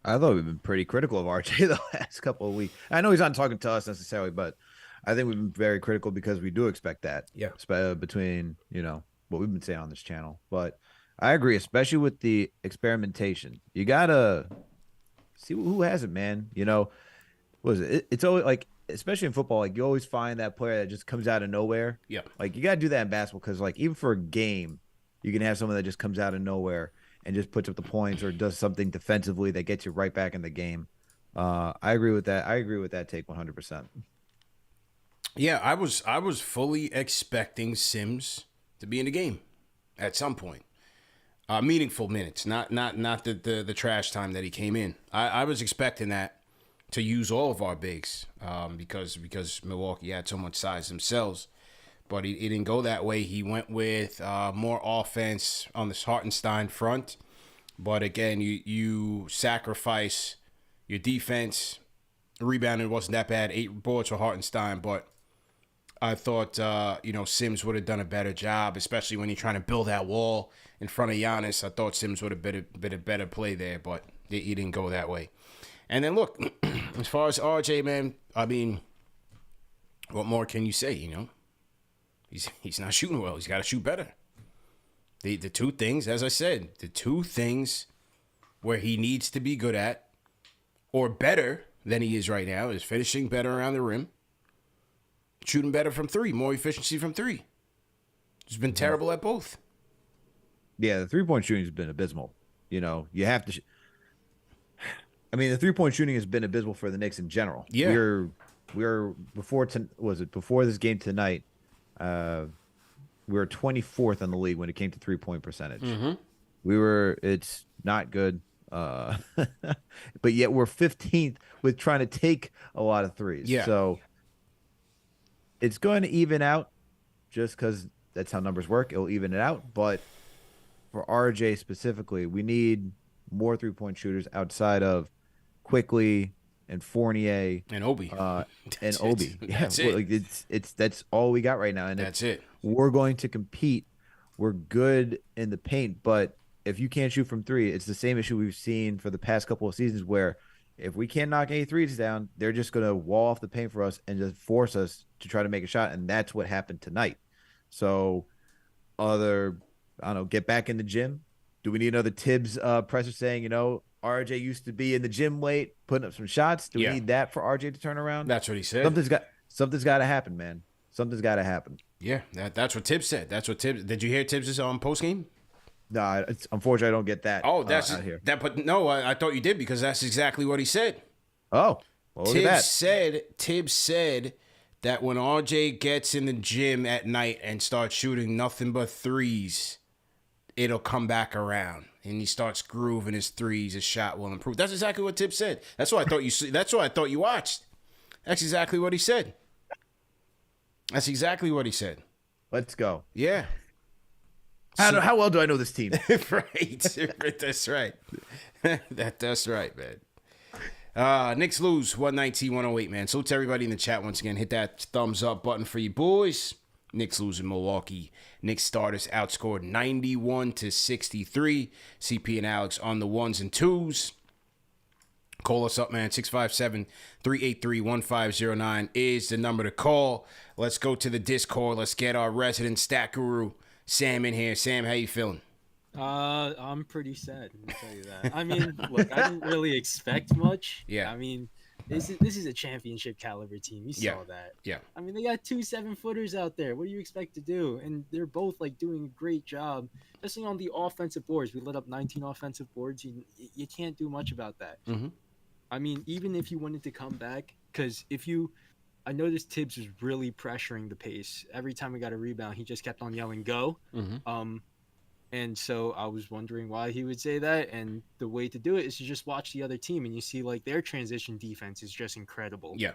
I thought we've been pretty critical of RJ the last couple of weeks. I know he's not talking to us necessarily, but I think we've been very critical because we do expect that. Yeah. Between, what we've been saying on this channel. But I agree, especially with the experimentation. You got to see who has it, man. What is it? It's always like, especially in football, like you always find that player that just comes out of nowhere. Yeah. Like you got to do that in basketball because like even for a game, you can have someone that just comes out of nowhere and just puts up the points or does something defensively that gets you right back in the game. I agree with that. I agree with that take 100%. Yeah, I was fully expecting Sims to be in the game at some point. Meaningful minutes, not the trash time that he came in. I was expecting that to use all of our bigs because Milwaukee had so much size themselves. But he didn't go that way. He went with more offense on this Hartenstein front. But again, you sacrifice your defense. Rebounding wasn't that bad. 8 boards for Hartenstein. But I thought, Sims would have done a better job, especially when you're trying to build that wall in front of Giannis. I thought Sims would have been a better play there, but he didn't go that way. And then, look, as far as RJ, man, I mean, what more can you say, He's not shooting well. He's got to shoot better. The 2 things, as I said, the 2 things where he needs to be good at or better than he is right now is finishing better around the rim, shooting better from 3, more efficiency from 3. He's been terrible at both. Yeah, the 3-point shooting has been abysmal. You have to the 3-point shooting has been abysmal for the Knicks in general. Yeah. We're before this game tonight, we were 24th in the league when it came to 3-point percentage. Mm-hmm. It's not good. But yet we're 15th with trying to take a lot of threes. Yeah. So it's going to even out just because that's how numbers work. It'll even it out. But for RJ specifically, we need more 3-point shooters outside of Quickly and Fournier and Obi. And Obi. That's it. Like that's all we got right now. And that's it. We're going to compete. We're good in the paint, but if you can't shoot from 3, it's the same issue we've seen for the past couple of seasons where if we can't knock any threes down, they're just going to wall off the paint for us and just force us to try to make a shot. And that's what happened tonight. So get back in the gym. Do we need another Thibs presser saying, RJ used to be in the gym late, putting up some shots? Do we need that for RJ to turn around? That's what he said. Something's got to happen, man. Something's got to happen. Yeah, that's what Thibs said. That's what Thibs. Did you hear Thibs' post game? No, unfortunately I don't get that. Oh, that's out here. That. But no, I thought you did because that's exactly what he said. Oh, well, look at that. Thibs said that when RJ gets in the gym at night and starts shooting nothing but threes, it'll come back around. And he starts grooving his threes, his shot will improve. That's exactly what Thibs said. That's what I thought you. That's what I thought you watched. That's exactly what he said. That's exactly what he said. Let's go. Yeah. How well do I know this team? Right. That's right. That's right, man. Knicks lose 119-108, man. Salute to everybody in the chat once again. Hit that thumbs up button for you boys. Knicks lose in Milwaukee. Knicks starters outscored 91-63. CP and Alex on the ones and twos. Call us up, man. 657-383-1509 is the number to call. Let's go to the Discord. Let's get our resident stat guru, Sam, in here. Sam, how you feeling? I'm pretty sad, let me tell you that. I mean, look, I didn't really expect much. Yeah. I mean, this is a championship caliber team. You saw that. Yeah. I mean, they got 2 7-footers out there. What do you expect to do? And they're both like doing a great job, especially on the offensive boards. We lit up 19 offensive boards. You can't do much about that. Mm-hmm. I mean, even if you wanted to come back, because I noticed Thibs was really pressuring the pace. Every time we got a rebound, he just kept on yelling, "Go!" Mm-hmm. And so I was wondering why he would say that. And the way to do it is to just watch the other team, and you see like their transition defense is just incredible. Yeah.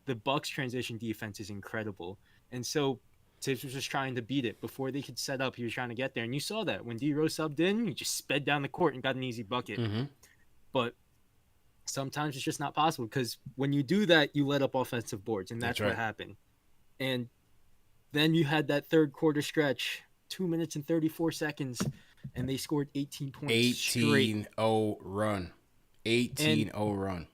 The Bucks transition defense is incredible. And so Thibs was just trying to beat it before they could set up. He was trying to get there. And you saw that when D-Rose subbed in, he just sped down the court and got an easy bucket. Mm-hmm. But sometimes it's just not possible, because when you do that, you let up offensive boards, and that's right. what happened. And then you had that third quarter stretch, 2 minutes and 34 seconds, and they scored 18 points 18-0 run. 18-0 run.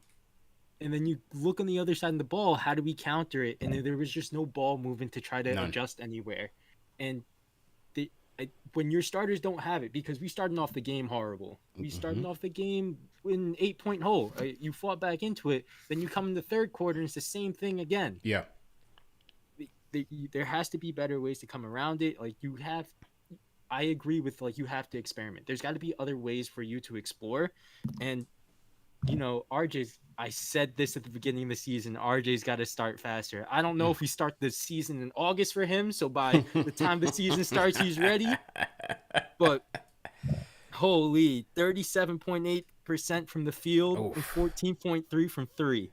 And then you look on the other side of the ball, how do we counter it? And there was just no ball movement to try to adjust anywhere. And when your starters don't have it, because we started off the game horrible. We started off the game in an 8-point hole. You fought back into it. Then you come in the third quarter, and it's the same thing again. Yeah. There has to be better ways to come around it. I agree with, you have to experiment. There's got to be other ways for you to explore. And, RJ's, I said this at the beginning of the season, RJ's got to start faster. I don't know if we start the season in August for him, so by the time the season starts, he's ready. But holy, 37.8% from the field and 14.3 from three.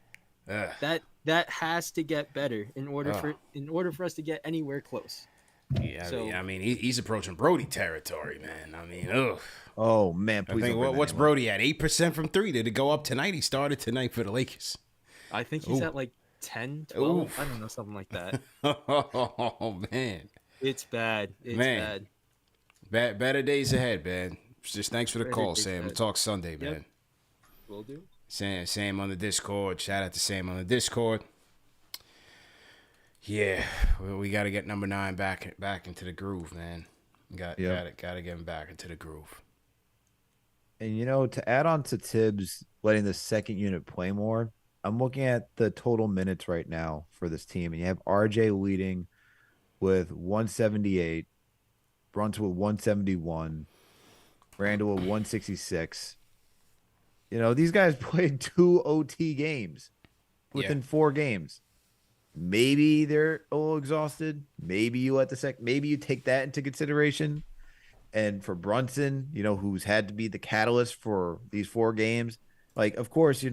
That has to get better in order for us to get anywhere close. Yeah, I mean, he's approaching Brody territory, man. I mean, ugh. Oh man, I think what's Brody at? 8% from three. Did it go up tonight? He started tonight for the Lakers. I think he's at 10, 12. Oof. I don't know, something like that. Oh man, it's bad. It's bad. Better days ahead, man. Just thanks for the call, Sam. We'll talk Sunday, man. Yep. Will do. Sam on the Discord. Shout out to Sam on the Discord. Yeah, we got to get number 9 back into the groove, man. Got to get him back into the groove. And to add on to Thibs letting the second unit play more, I'm looking at the total minutes right now for this team, and you have RJ leading with 178, Brunson with 171, Randall with 166. These guys played 2 OT games within 4 games. Maybe they're a little exhausted. Maybe you maybe you take that into consideration. And for Brunson, who's had to be the catalyst for these 4 games, of course,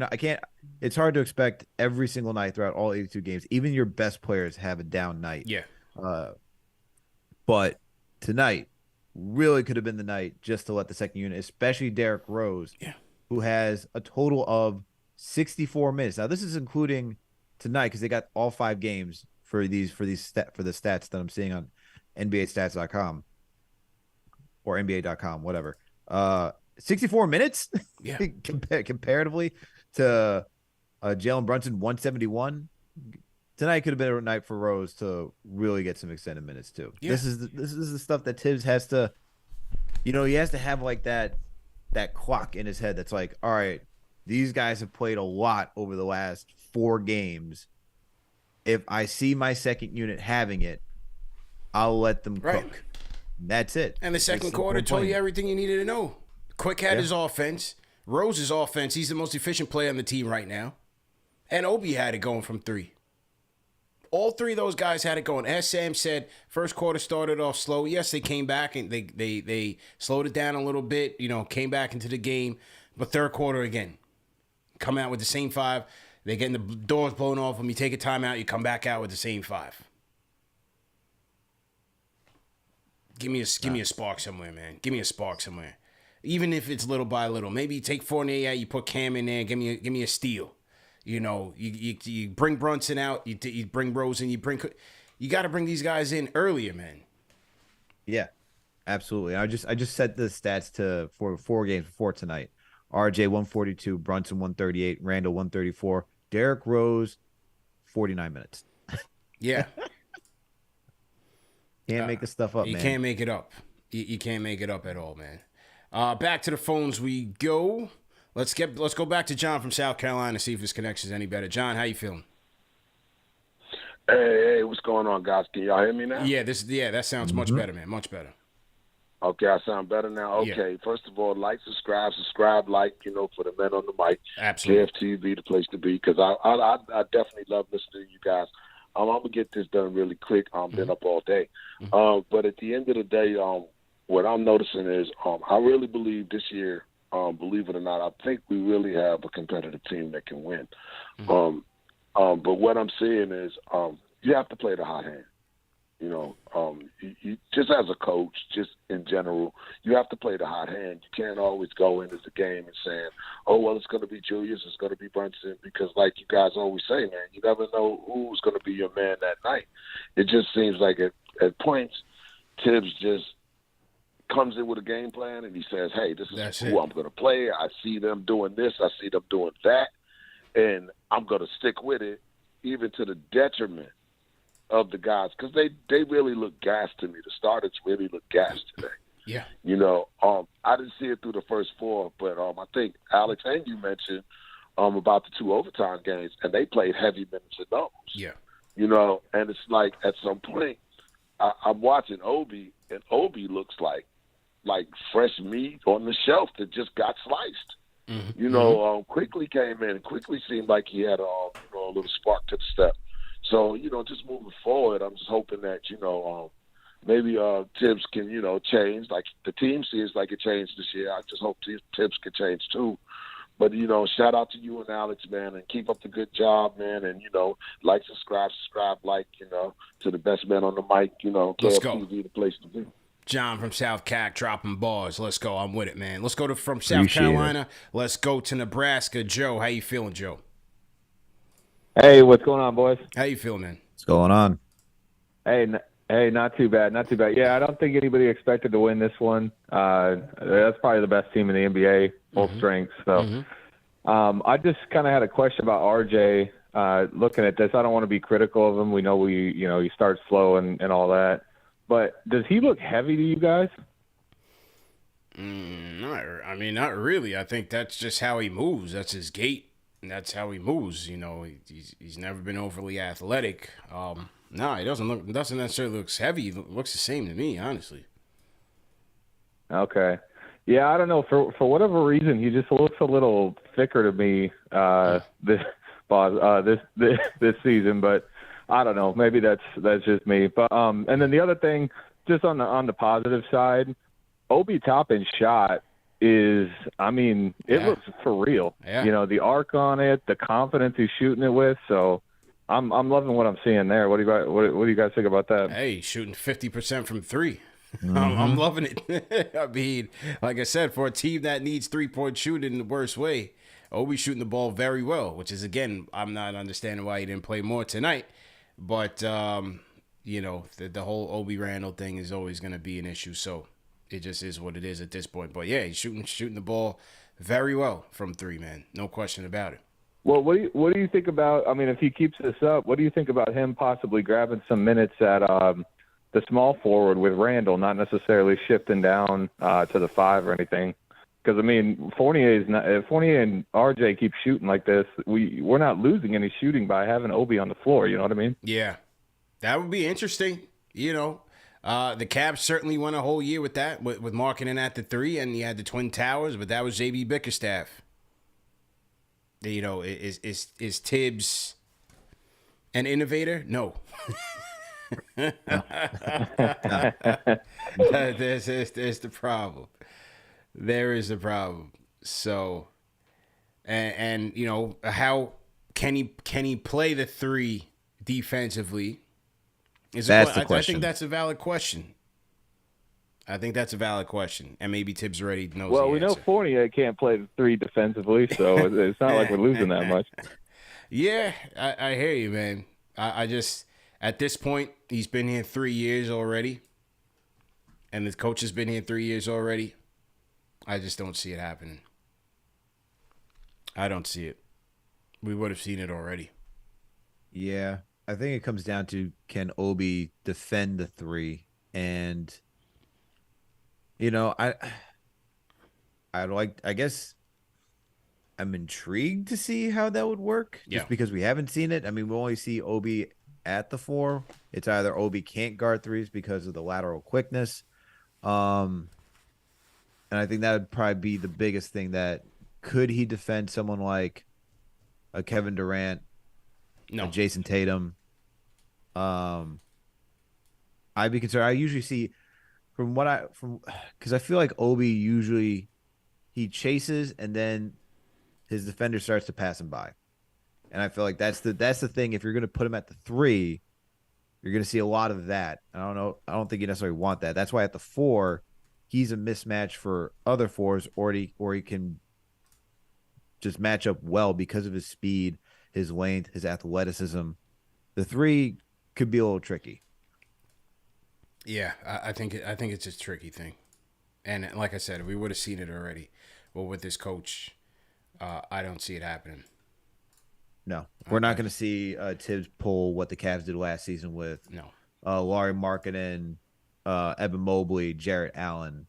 it's hard to expect every single night throughout all 82 games. Even your best players have a down night. Yeah. But tonight really could have been the night just to let the second unit, especially Derrick Rose, who has a total of 64 minutes. Now, this is including tonight because they got all 5 games for the stats that I'm seeing on NBAstats.com or NBA.com, whatever. 64 minutes, comparatively to Jalen Brunson 171. Tonight could have been a night for Rose to really get some extended minutes too. Yeah. This is the stuff that Thibs has to, he has to have that clock in his head that's all right, these guys have played a lot over the last 4 games. If I see my second unit having it, I'll let them cook. That's it. And the second quarter told you everything you needed to know. Quick had his offense. Rose's offense. He's the most efficient player on the team right now. And Obi had it going from 3. All 3 of those guys had it going. As Sam said, first quarter started off slow. Yes, they came back and they slowed it down a little bit, came back into the game. But third quarter again, come out with the same 5. They're getting the doors blown off them. You take a timeout, you come back out with the same 5. Give me a spark somewhere, man. Give me a spark somewhere. even if it's little by little. Maybe you take Fournier out, you put Cam in there, give me a steal. You know, you bring Brunson out, you bring Rose in, you got to bring these guys in earlier, man. Yeah, absolutely. I just set the stats for 4 games before tonight. RJ 142, Brunson 138, Randall 134, Derrick Rose 49 minutes. Yeah. Can't make this stuff up, you man. You can't make it up. You can't make it up at all, man. Back to the phones we go. Let's go back to John from South Carolina, see if his connection is any better. John, how you feeling? Hey, what's going on, guys? Can y'all hear me now? Yeah, that sounds much better, man. Much better. Okay, I sound better now. Okay, Yeah. First of all, like, subscribe, for the men on the mic. Absolutely. KFTV, the place to be, because I definitely love listening to you guys. I'm gonna get this done really quick. Been up all day, but at the end of the day, what I'm noticing is I really believe this year, believe it or not, I think we really have a competitive team that can win. But what I'm saying is you have to play the hot hand. You know, you just as a coach, just in general, you have to play the hot hand. You can't always go into the game and saying, oh, well, it's going to be Julius, it's going to be Brunson, because like you guys always say, man, you never know who's going to be your man that night. It just seems like at points, Thibs just comes in with a game plan and he says, hey, this is who I'm going to play. I see them doing this. I see them doing that. And I'm going to stick with it, even to the detriment of the guys, because they really look gassed to me. The starters really look gassed today. Yeah. You know, I didn't see it through the first 4, but I think Alex and you mentioned about the 2 overtime games, and they played heavy minutes in those. Yeah. You know, and it's like at some point I'm watching Obi, and Obi looks like fresh meat on the shelf that just got sliced. Mm-hmm. You know, Quickly came in, and Quickly seemed like he had a little spark to the step. So, you know, just moving forward, I'm just hoping that, maybe Thibs can, change. Like the team seems like it changed this year. I just hope Thibs can change too. But, shout out to you and Alex, man, and keep up the good job, man. And, like, subscribe, to the best man on the mic, Let's go. KFTV, the place to be. John from South Cac dropping bars. Let's go. I'm with it, man. Let's go from South Carolina. Let's go to Nebraska. Joe, how you feeling, Joe? Hey, what's going on, boys? How you feeling, man? What's going on? Hey, not too bad, not too bad. Yeah, I don't think anybody expected to win this one. That's probably the best team in the NBA, full strength. So, I just kind of had a question about RJ. Looking at this, I don't want to be critical of him. We know he starts slow and all that. But does he look heavy to you guys? Not really. I think that's just how he moves. That's his gait. And that's how he moves. He's never been overly athletic. He doesn't necessarily look heavy. He looks the same to me, honestly. Okay. Yeah, I don't know. For whatever reason, he just looks a little thicker to me this season. But I don't know. Maybe that's just me. But and then the other thing, just on the positive side, Obi Toppin's shot is, it looks for real. Yeah. The arc on it, the confidence he's shooting it with. So I'm loving what I'm seeing there. What do you guys think about that? Hey, shooting 50% from 3. I'm loving it. I mean, like I said, for a team that needs 3-point shooting in the worst way, Obi's shooting the ball very well, which is, again, I'm not understanding why he didn't play more tonight. But, the whole Obi Randall thing is always going to be an issue. So it just is what it is at this point. But, yeah, he's shooting the ball very well from 3, man. No question about it. Well, what do you think about, if he keeps this up, what do you think about him possibly grabbing some minutes at the small forward with Randall, not necessarily shifting down to the 5 or anything? Because, Fournier and RJ keep shooting like this, we're not losing any shooting by having Obi on the floor. You know what I mean? Yeah, that would be interesting. The Cavs certainly won a whole year with that, with Markkanen at the 3, and you had the Twin Towers, but that was JB Bickerstaff. Is Thibs an innovator? No. There's the problem. There is the problem. So, and how can he play the 3 defensively? That's the question. I think that's a valid question. I think that's a valid question, and maybe Thibs already knows. Well, the we know answer. Fournier can't play the 3 defensively, so it's not like we're losing that much. Yeah, I hear you, man. I just, at this point, he's been here 3 years already, and the coach has been here 3 years already. I just don't see it happening. I don't see it. We would have seen it already. Yeah, I think it comes down to, can Obi defend the 3? And I guess I'm intrigued to see how that would work, just because we haven't seen it. I mean, we only see Obi at the 4. It's either Obi can't guard 3s because of the lateral quickness. And I think that would probably be the biggest thing. That could he defend someone like a Kevin Durant, a Jason Tatum? I'd be concerned. I usually see because I feel like Obi usually he chases and then his defender starts to pass him by, and I feel like that's the thing. If you're going to put him at the 3, you're going to see a lot of that. I don't know. I don't think you necessarily want that. That's why at the 4, he's a mismatch for other 4s, or he can just match up well because of his speed, his length, his athleticism. The 3 could be a little tricky. Yeah, I think it's a tricky thing, and like I said, we would have seen it already. Well, with this coach, I don't see it happening. No, we're not going to see Thibs pull what the Cavs did last season with Lauri Markkanen, Evan Mobley, Jarrett Allen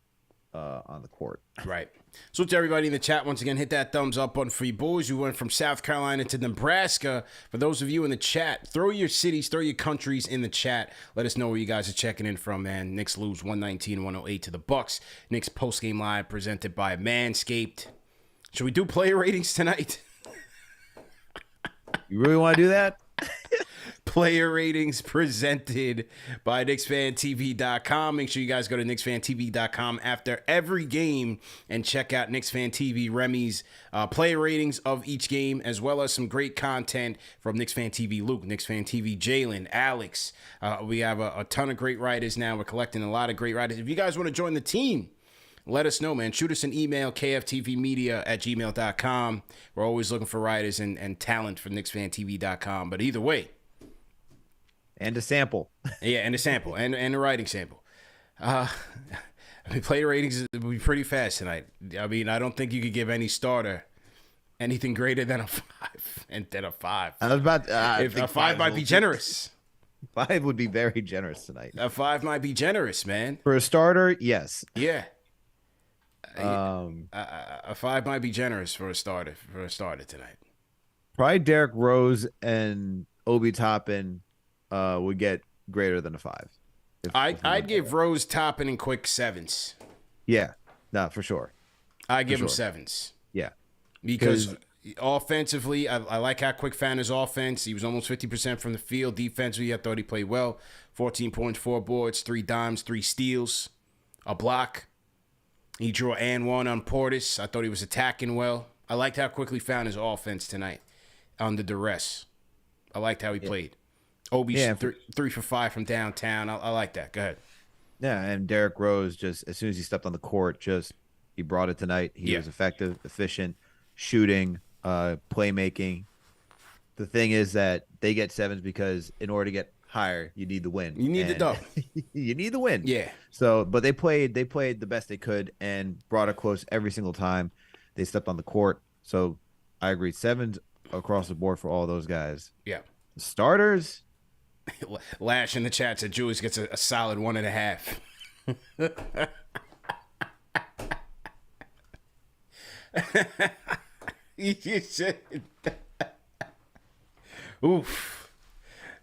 on the court. Right. So to everybody in the chat, once again, hit that thumbs up button for you boys. We went from South Carolina to Nebraska. For those of you in the chat, throw your cities, throw your countries in the chat. Let us know where you guys are checking in from, man. Knicks lose 119-108 to the Bucks. Knicks postgame live presented by Manscaped. Should we do player ratings tonight? You really want to do that? Player ratings presented by KnicksFanTV.com. Make sure you guys go to KnicksFanTV.com after every game and check out KnicksFanTV Remy's player ratings of each game, as well as some great content from KnicksFanTV Luke, KnicksFanTV Jalen, Alex. We have a ton of great writers now. We're collecting a lot of great writers. If you guys want to join the team, let us know, man. Shoot us an email, kftvmedia@gmail.com. We're always looking for writers and talent for KnicksFanTV.com. But either way, and a sample. Yeah, and a sample, and a writing sample. I mean, player ratings will be pretty fast tonight. I mean, I don't think you could give any starter anything greater than a 5 and then a 5. I was about if a 5 might be generous. 5 would be very generous tonight. A 5 might be generous, man. For a starter, yes. Yeah. A 5 might be generous for a starter tonight. Probably Derrick Rose and Obi Toppin would get greater than a 5. I'd give Rose Toppin and quick 7s. Yeah, no, for sure. I give him 7s. Yeah, because offensively, I like how Quick found his offense. He was almost 50% from the field. Defensively, I thought he played well. 14 points, 4 boards, 3 dimes, 3 steals, a block. He drew an and 1 on Portis. I thought he was attacking well. I liked how quickly found his offense tonight under duress. I liked how he played. Obi's 3 for 5 from downtown. I like that. Go ahead. Yeah, and Derrick Rose, just as soon as he stepped on the court, he brought it tonight. He was effective, efficient, shooting, playmaking. The thing is that they get 7s because in order to get higher, you need the win. You need the dub. You need the win. Yeah. So, but they played the best they could and brought it close every single time they stepped on the court. So, I agree. 7s across the board for all those guys. Yeah. The starters. Lash in the chat said Julius gets a solid 1.5. You should. Oof.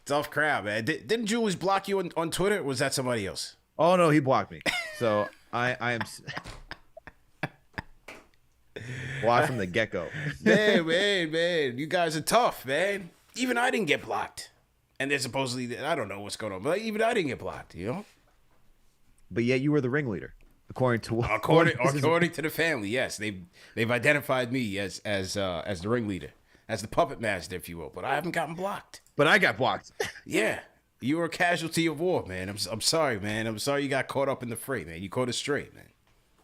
Tough crowd, man. Didn't Julius block you on Twitter? Or was that somebody else? Oh, no, he blocked me. So I am blocked from the get-go. Man. You guys are tough, man. Even I didn't get blocked. And they're supposedly, I don't know what's going on, but even I didn't get blocked, you know? But yet you were the ringleader, according to the family. Yes, they've identified me as the ringleader, as the puppet master, if you will. But I haven't gotten blocked. But I got blocked. Yeah, You were a casualty of war, man. I'm sorry, man. I'm sorry you got caught up in the fray, man. You caught it straight, man.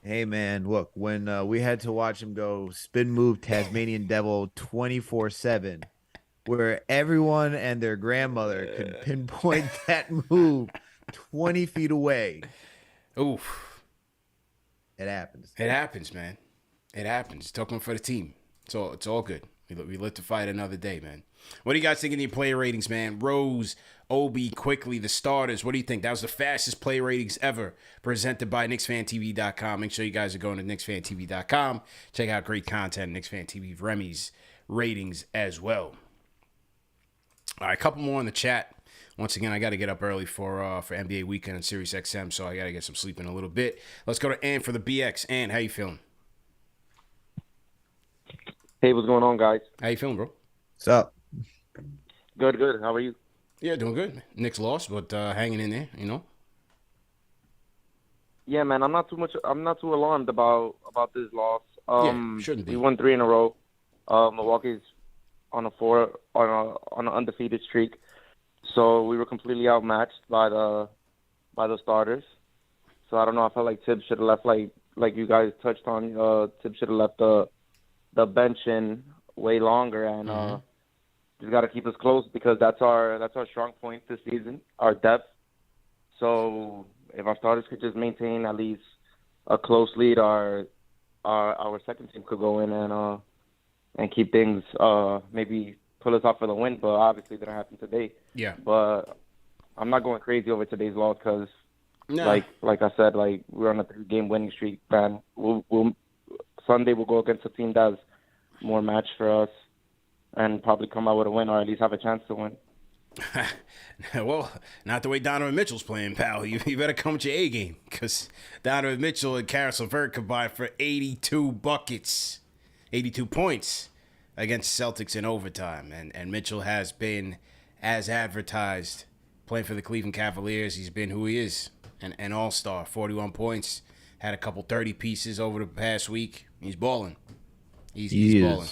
Hey, man, look, when we had to watch him go spin move Tasmanian Devil 24/7, where everyone and their grandmother could pinpoint that move 20 feet away. Oof. It happens. It happens, man. It happens. Took one for the team. It's all good. We live to fight another day, man. What do you guys think of the player ratings, man? Rose, Obi, quickly, the starters. What do you think? That was the fastest play ratings ever presented by KnicksFanTV.com. Make sure you guys are going to KnicksFanTV.com. Check out great content, KnicksFanTV, Remy's ratings as well. All right, a couple more in the chat. Once again, I got to get up early for NBA weekend on Sirius XM, so I got to get some sleep in a little bit. Let's go to Ann for the BX. Ann, how you feeling? Hey, what's going on, guys? How you feeling, bro? What's up? Good. How are you? Yeah, doing good. Knicks lost, but hanging in there, you know. Yeah, man. I'm not too alarmed about this loss. Shouldn't be. We won 3 in a row. Milwaukee's on an undefeated streak, so we were completely outmatched by the starters. So I don't know. I felt like Thibs should have left, like you guys touched on. Thibs should have left the bench in way longer, and just got to keep us close because that's our strong point this season, our depth. So if our starters could just maintain at least a close lead, our second team could go in and keep things, maybe pull us off for the win. But obviously, that didn't happen today. Yeah. But I'm not going crazy over today's loss because, like I said, we're on a 3-game winning streak, man. Sunday we'll go against a team that's more match for us and probably come out with a win or at least have a chance to win. Well, not the way Donovan Mitchell's playing, pal. You better come with your A game because Donovan Mitchell and Karis LeVert combined for 82 buckets, 82 points against Celtics in overtime. And Mitchell has been, as advertised, playing for the Cleveland Cavaliers. He's been who he is, an all-star, 41 points. Had a couple 30 pieces over the past week. He's balling. He's balling.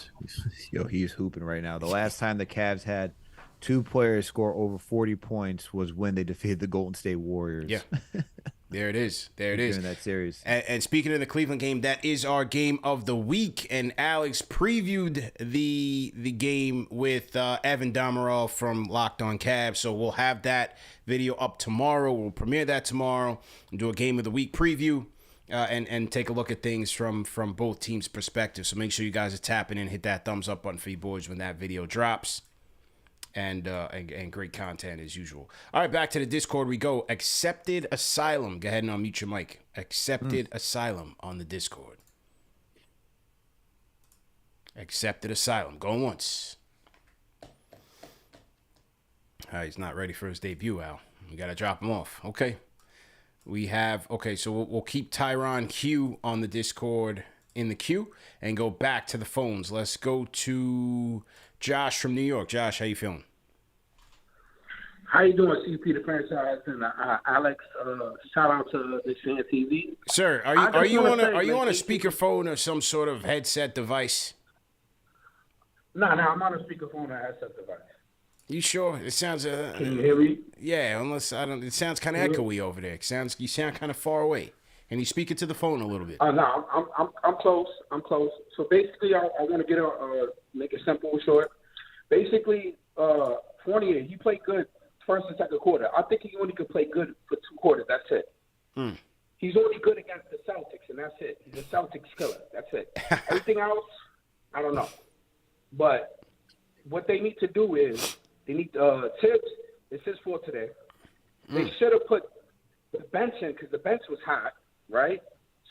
He's hooping right now. The last time the Cavs had 2 players score over 40 points was when they defeated the Golden State Warriors. Yeah. There it is. During that series. And speaking of the Cleveland game, that is our game of the week. And Alex previewed the game with Evan Dammarell from LockedOnCavs. So we'll have that video up tomorrow. We'll premiere that tomorrow and do a game of the week preview. And take a look at things from both teams' perspectives. So make sure you guys are tapping in, hit that thumbs up button for you boys when that video drops. And great content as usual. All right, back to the Discord we go. Accepted Asylum. Go ahead and unmute your mic. Accepted Asylum on the Discord. Accepted Asylum. Going once. All right, he's not ready for his debut, Al. We got to drop him off. Okay. So we'll keep Tyronn Hue on the Discord in the queue and go back to the phones. Let's go to Josh from New York. Josh, how you feeling? How you doing, CP the franchise and Alex? Shout out to the KFTV. Sir, are you on a speakerphone or some sort of headset device? No, I'm on a speakerphone or headset device. You sure? It sounds. Can you hear me? Yeah, unless I don't. It sounds kind of echoey over there. You sound kind of far away. Can you speak it to the phone a little bit? No, I'm close. I'm close. So basically, I want to make it simple and short. Basically, Fournier, he played good first and second quarter. I think he only could play good for 2 quarters. That's it. He's only good against the Celtics, and that's it. He's a Celtics killer. That's it. Everything else, I don't know. But what they need to do is they need Thibs. It's his fault today. They should have put the bench in because the bench was hot, right?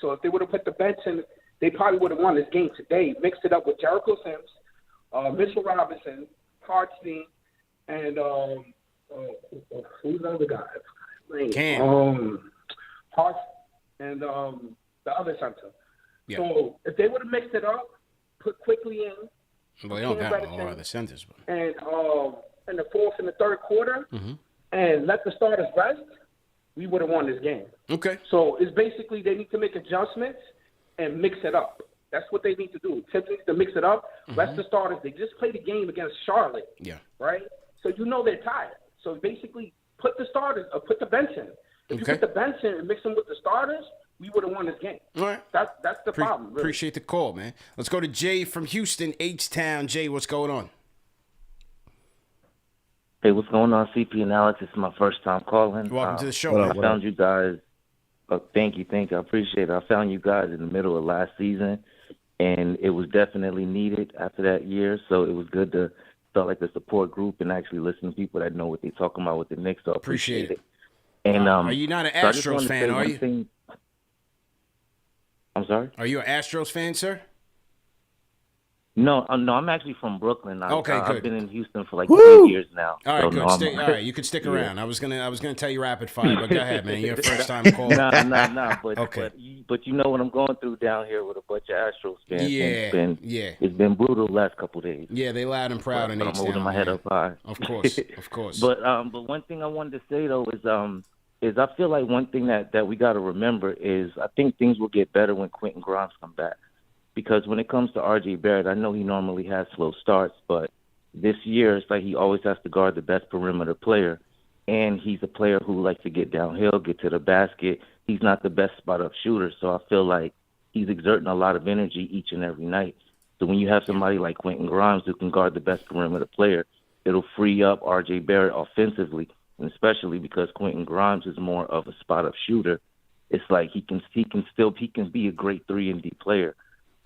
So if they would have put the bench in, they probably would have won this game today. Mixed it up with Jericho Sims, Mitchell Robinson, Hartstein, and who's the other guy? Cam. Hart and the other center. Yeah. So if they would have mixed it up, put quickly in. Well, they don't have a lot of the centers. And in the fourth and the third quarter, and let the starters rest, we would have won this game. Okay. So it's basically they need to make adjustments and mix it up. That's what they need to do. Thibs needs to mix it up. Rest the starters. They just played a game against Charlotte. Yeah. Right? So you know they're tired. So basically put the starters or put the bench in. If you put the bench in and mix them with the starters, we would have won this game. All right. That's the problem. Really. Appreciate the call, man. Let's go to Jay from Houston, H-Town. Jay, what's going on? Hey, what's going on, CP and Alex? It's my first time calling. Welcome to the show. I found you guys. Thank you. I appreciate it. I found you guys in the middle of last season, and it was definitely needed after that year. So it was good to felt like a support group and actually listen to people that know what they're talking about with the Knicks. So I appreciate it. And are you not an Astros fan? Are you? I'm sorry. Are you an Astros fan, sir? No, I'm actually from Brooklyn. Okay, good. I've been in Houston for like 3 years now. All right, so good. All right, you can stick around. I was gonna tell you rapid fire, but go ahead, man. You're a first time caller. Nah. But okay. But you know what I'm going through down here with a bunch of Astros fans. Yeah, It's been brutal the last couple of days. Yeah, they loud and proud in H-Town. I'm holding my head up high. Of course. But one thing I wanted to say though is I feel like one thing that we got to remember is I think things will get better when Quentin Grimes come back. Because when it comes to R.J. Barrett, I know he normally has slow starts, but this year it's like he always has to guard the best perimeter player. And he's a player who likes to get downhill, get to the basket. He's not the best spot-up shooter, so I feel like he's exerting a lot of energy each and every night. So when you have somebody like Quentin Grimes who can guard the best perimeter player, it'll free up R.J. Barrett offensively, and especially because Quentin Grimes is more of a spot-up shooter. It's like he can be a great 3-and-D player.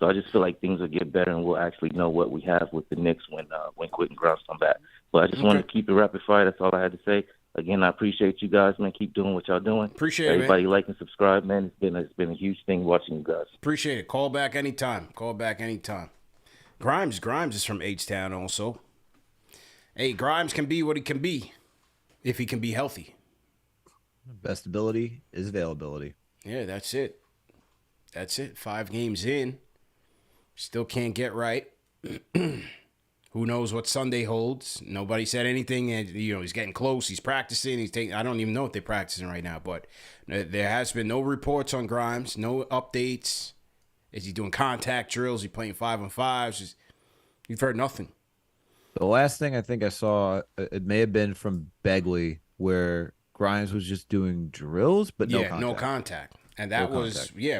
So I just feel like things will get better, and we'll actually know what we have with the Knicks when Quentin Grimes come back. But I just wanted to keep it rapid fire. That's all I had to say. Again, I appreciate you guys, man. Keep doing what y'all doing. Appreciate it, everybody. Like and subscribe, man. It's been a huge thing watching you guys. Appreciate it. Call back anytime. Grimes is from H-Town also. Hey, Grimes can be what he can be if he can be healthy. Best ability is availability. Yeah, that's it. 5 games in. Still can't get right. Who knows what Sunday holds? Nobody said anything. And, he's getting close. He's practicing. I don't even know what they're practicing right now. But there has been no reports on Grimes. No updates. Is he doing contact drills? Is he playing 5-on-5s? You've heard nothing. The last thing I think I saw, it may have been from Begley, where Grimes was just doing drills, but no contact. No contact. And that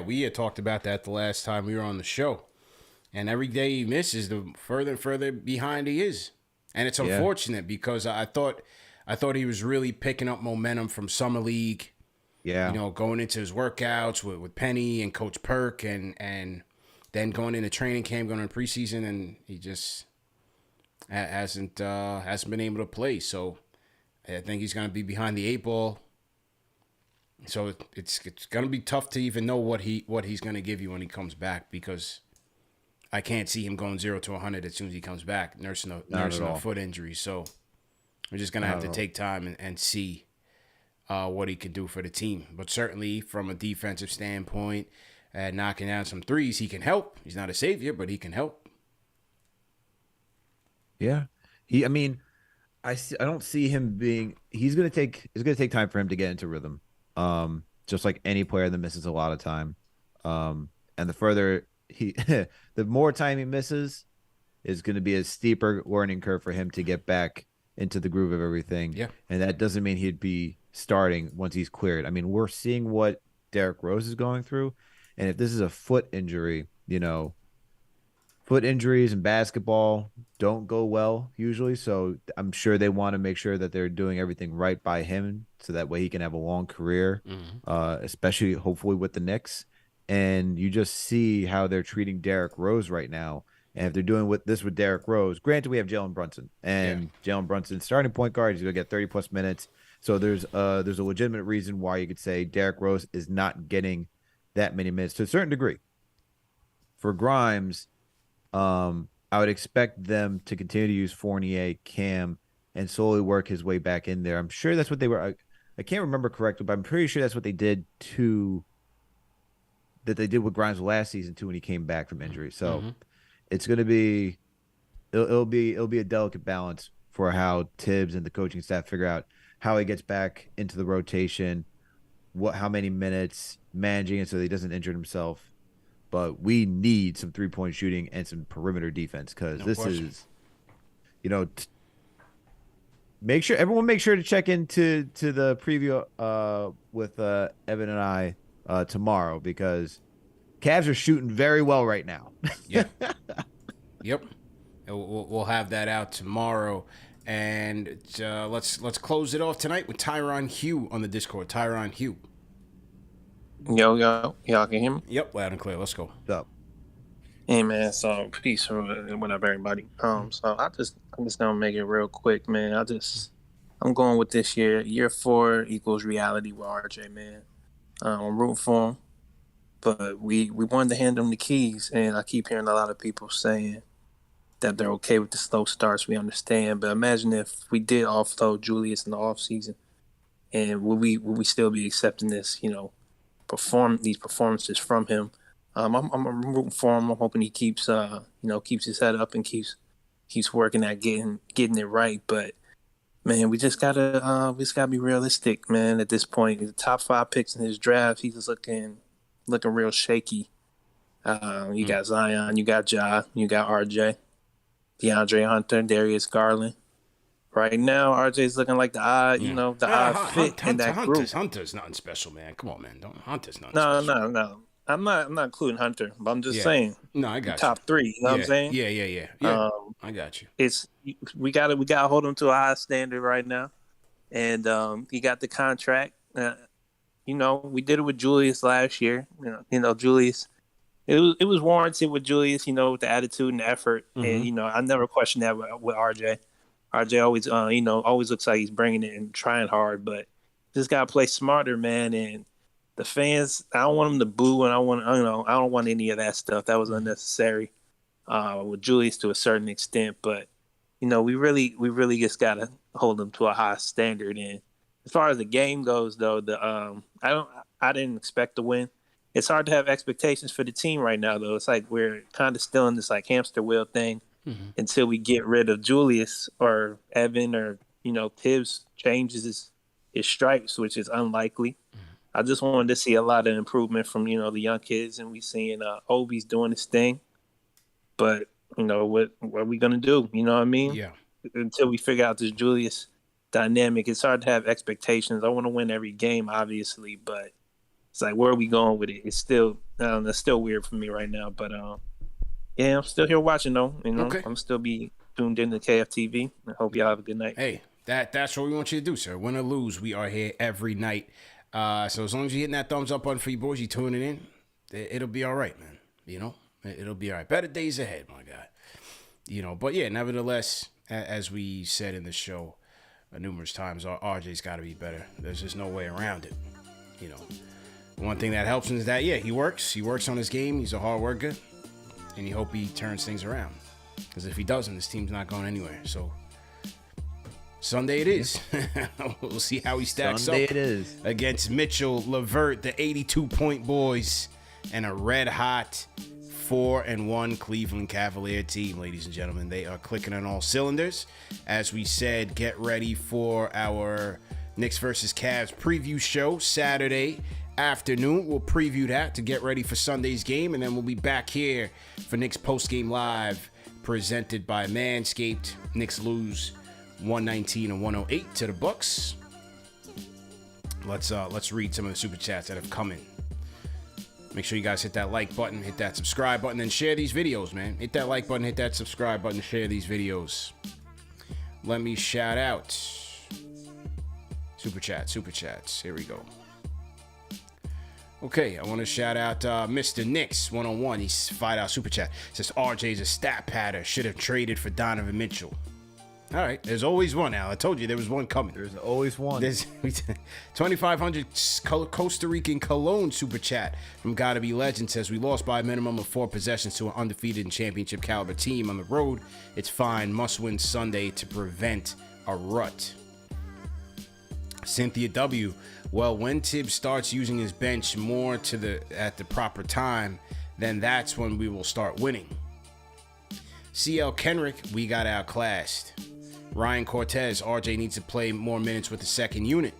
we had talked about that the last time we were on the show. And every day he misses, the further and further behind he is. And it's unfortunate because I thought he was really picking up momentum from Summer League. Yeah. Going into his workouts with Penny and Coach Perk and then going into training camp, going into preseason, and he just hasn't been able to play. So I think he's going to be behind the 8 ball. So it's going to be tough to even know what he's going to give you when he comes back, because I can't see him going 0 to 100 as soon as he comes back, nursing a foot injury. So we're just going to have to take time and see what he can do for the team. But certainly from a defensive standpoint, knocking down some threes, he can help. He's not a savior, but he can help. Yeah. I don't see him being – it's going to take time for him to get into rhythm. Just like any player that misses a lot of time. And the further the more time he misses is going to be a steeper learning curve for him to get back into the groove of everything. Yeah. And that doesn't mean he'd be starting once he's cleared. I mean, we're seeing what Derrick Rose is going through. And if this is a foot injury, foot injuries in basketball don't go well usually. So I'm sure they want to make sure that they're doing everything right by him so that way he can have a long career, especially hopefully with the Knicks. And you just see how they're treating Derrick Rose right now. And if they're doing with Derrick Rose, granted we have Jalen Brunson, and Jalen Brunson starting point guard, he's going to get 30+ minutes. So there's a legitimate reason why you could say Derrick Rose is not getting that many minutes to a certain degree. For Grimes, I would expect them to continue to use Fournier, Cam, and slowly work his way back in there. I'm sure that's what they were. I can't remember correctly, but I'm pretty sure that's what they did with Grimes last season too when he came back from injury. So it's going to be it'll be a delicate balance for how Thibs and the coaching staff figure out how he gets back into the rotation, how many minutes, managing it so that he doesn't injure himself. But we need some 3-point shooting and some perimeter defense because is, Everyone make sure to check into the preview with Evan and I tomorrow, because Cavs are shooting very well right now. Yeah. Yep. We'll have that out tomorrow. And let's close it off tonight with Tyronn Hue on the Discord. Tyronn Hue. Yo, y'all can hear me? Yep, loud and clear. Let's go. What's up? Hey man, so peace or whatever, everybody. So I'm just gonna make it real quick, man. I'm going with this year. Year 4 equals reality with RJ, man. I'm rooting for him, but we wanted to hand him the keys, and I keep hearing a lot of people saying that they're okay with the slow starts. We understand, but imagine if we did offload Julius in the offseason, and would we still be accepting this, these performances from him? I'm rooting for him. I'm hoping he keeps his head up and keeps working at getting it right. But man, we just gotta be realistic, man. At this point, the top 5 picks in his draft, he's looking real shaky. You got Zion, you got Ja, you got RJ, DeAndre Hunter, Darius Garland. Right now, RJ's looking like the odd fit in that group. Hunter's nothing special, man. Come on, man. Hunter's nothing special. No. I'm not including Hunter, but I'm just saying. No, I got you. Top 3. You know what I'm saying? Yeah. I got you. We gotta hold him to a high standard right now, and he got the contract. We did it with Julius last year. Julius. It was warranted with Julius. With the attitude and the effort, and I never questioned that with RJ. RJ always, always looks like he's bringing it and trying hard, but just gotta play smarter, man. And the fans, I don't want them to boo, and I don't want any of that stuff. That was unnecessary with Julius to a certain extent. But we really just gotta hold them to a high standard. And as far as the game goes, though, I didn't expect to win. It's hard to have expectations for the team right now, though. It's like we're kind of still in this like hamster wheel thing until we get rid of Julius or Evan or Thibs changes his stripes, which is unlikely. I just wanted to see a lot of improvement from, the young kids, and we seeing Obi's doing his thing. But, what are we going to do? You know what I mean? Yeah. Until we figure out this Julius dynamic, it's hard to have expectations. I want to win every game, obviously, but it's like, where are we going with it? It's still, it's still weird for me right now. But, I'm still here watching, though. Okay. I'm still be tuned into KFTV. I hope y'all have a good night. Hey, that's what we want you to do, sir. Win or lose, we are here every night. So as long as you're hitting that thumbs up button for you boys, you tuning in, it'll be all right, man. It'll be all right. Better days ahead, my guy. But yeah, nevertheless, as we said in the show numerous times, RJ's got to be better. There's just no way around it. One thing that helps him is that, he works. He works on his game. He's a hard worker, and you hope he turns things around. Because if he doesn't, this team's not going anywhere. So Sunday it is. We'll see how he stacks Sunday up it is. Against Mitchell, Levert, the 82-point boys, and a red-hot 4-1 Cleveland Cavalier team, ladies and gentlemen. They are clicking on all cylinders. As we said, get ready for our Knicks versus Cavs preview show Saturday afternoon. We'll preview that to get ready for Sunday's game, and then we'll be back here for Knicks postgame live, presented by Manscaped. Knicks lose 119-108 to the Bucks. Let's read some of the super chats that have come in. Make sure you guys hit that like button, hit that subscribe button, and share these videos, man. Hit that like button, hit that subscribe button, share these videos. Let me shout out super chats. Here we go. Okay, I want to shout out Mr. Knicks 101. He's $5 super chat. Says RJ's a stat patter. Should have traded for Donovan Mitchell. All right, there's always one, Al. I told you there was one coming. There's always one. There's 2,500 Costa Rican Cologne super chat from Gotta Be Legend says, we lost by a minimum of 4 possessions to an undefeated and championship caliber team on the road. It's fine. Must win Sunday to prevent a rut. Cynthia W. Well, when Thibs starts using his bench more at the proper time, then that's when we will start winning. CL Kenrick, we got outclassed. Ryan Cortez, RJ needs to play more minutes with the second unit.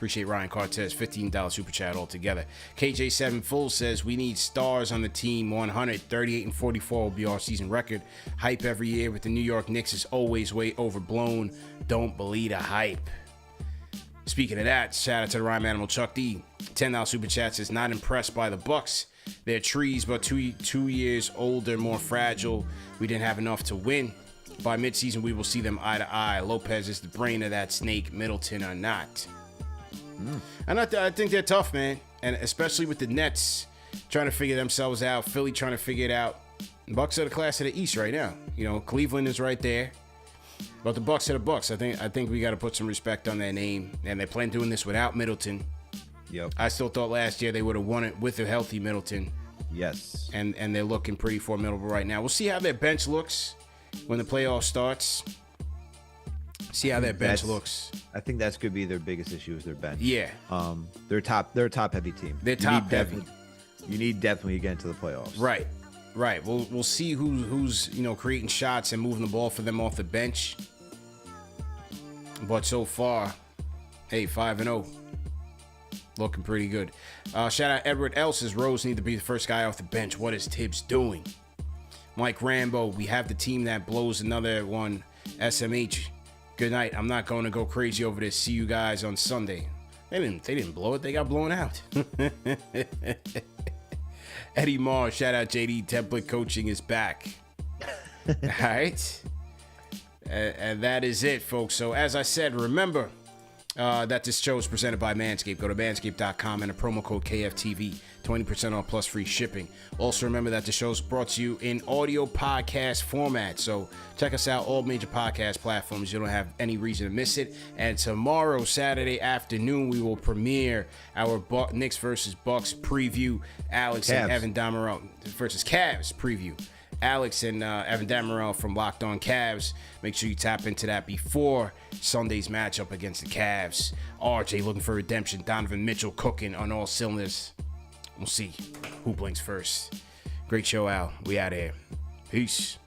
Appreciate Ryan Cortez, $15 super chat altogether. KJ7 Full says, we need stars on the team. 138 and 44 will be our season record. Hype every year with the New York Knicks is always way overblown. Don't believe the hype. Speaking of that, shout out to the Rhyme Animal Chuck D. $10 super chat says, not impressed by the Bucks. They're trees, but two years older, more fragile. We didn't have enough to win. By midseason, we will see them eye to eye. Lopez is the brain of that snake. Middleton or not. And I think they're tough, man. And especially with the Nets trying to figure themselves out. Philly trying to figure it out. Bucks are the class of the East right now. You know, Cleveland is right there. But the Bucks are the Bucks. I think we got to put some respect on their name. And they plan doing this without Middleton. Yep. I still thought last year they would have won it with a healthy Middleton. Yes. And they're looking pretty formidable right now. We'll see how their bench looks when the playoff starts. See how their bench looks. I think that's could be their biggest issue is their bench. Yeah. They're a top heavy team. They're top heavy. You need definitely to get into the playoffs. Right. Right. We'll see who's creating shots and moving the ball for them off the bench. But so far, hey, 5-0. Looking pretty good. Shout out Edward L says Rose need to be the first guy off the bench. What is Thibs doing? Mike Rambo, we have the team that blows another one. SMH, good night. I'm not going to go crazy over this. See you guys on Sunday. They didn't blow it. They got blown out. Eddie Marr, shout out JD. Template coaching is back. All right. And that is it, folks. So as I said, remember that this show is presented by Manscaped. Go to manscaped.com and a promo code KFTV, 20% off plus free shipping. Also remember that the show is brought to you in audio podcast format. So check us out, all major podcast platforms. You don't have any reason to miss it. And tomorrow, Saturday afternoon, we will premiere our Knicks versus Bucks preview. Alex and Evan Dammarell versus Cavs preview. Alex and Evan Dammarell from LockedOnCavs. Make sure you tap into that before Sunday's matchup against the Cavs. RJ looking for redemption. Donovan Mitchell cooking on all cylinders. We'll see who blinks first. Great show, Al. We out of here. Peace.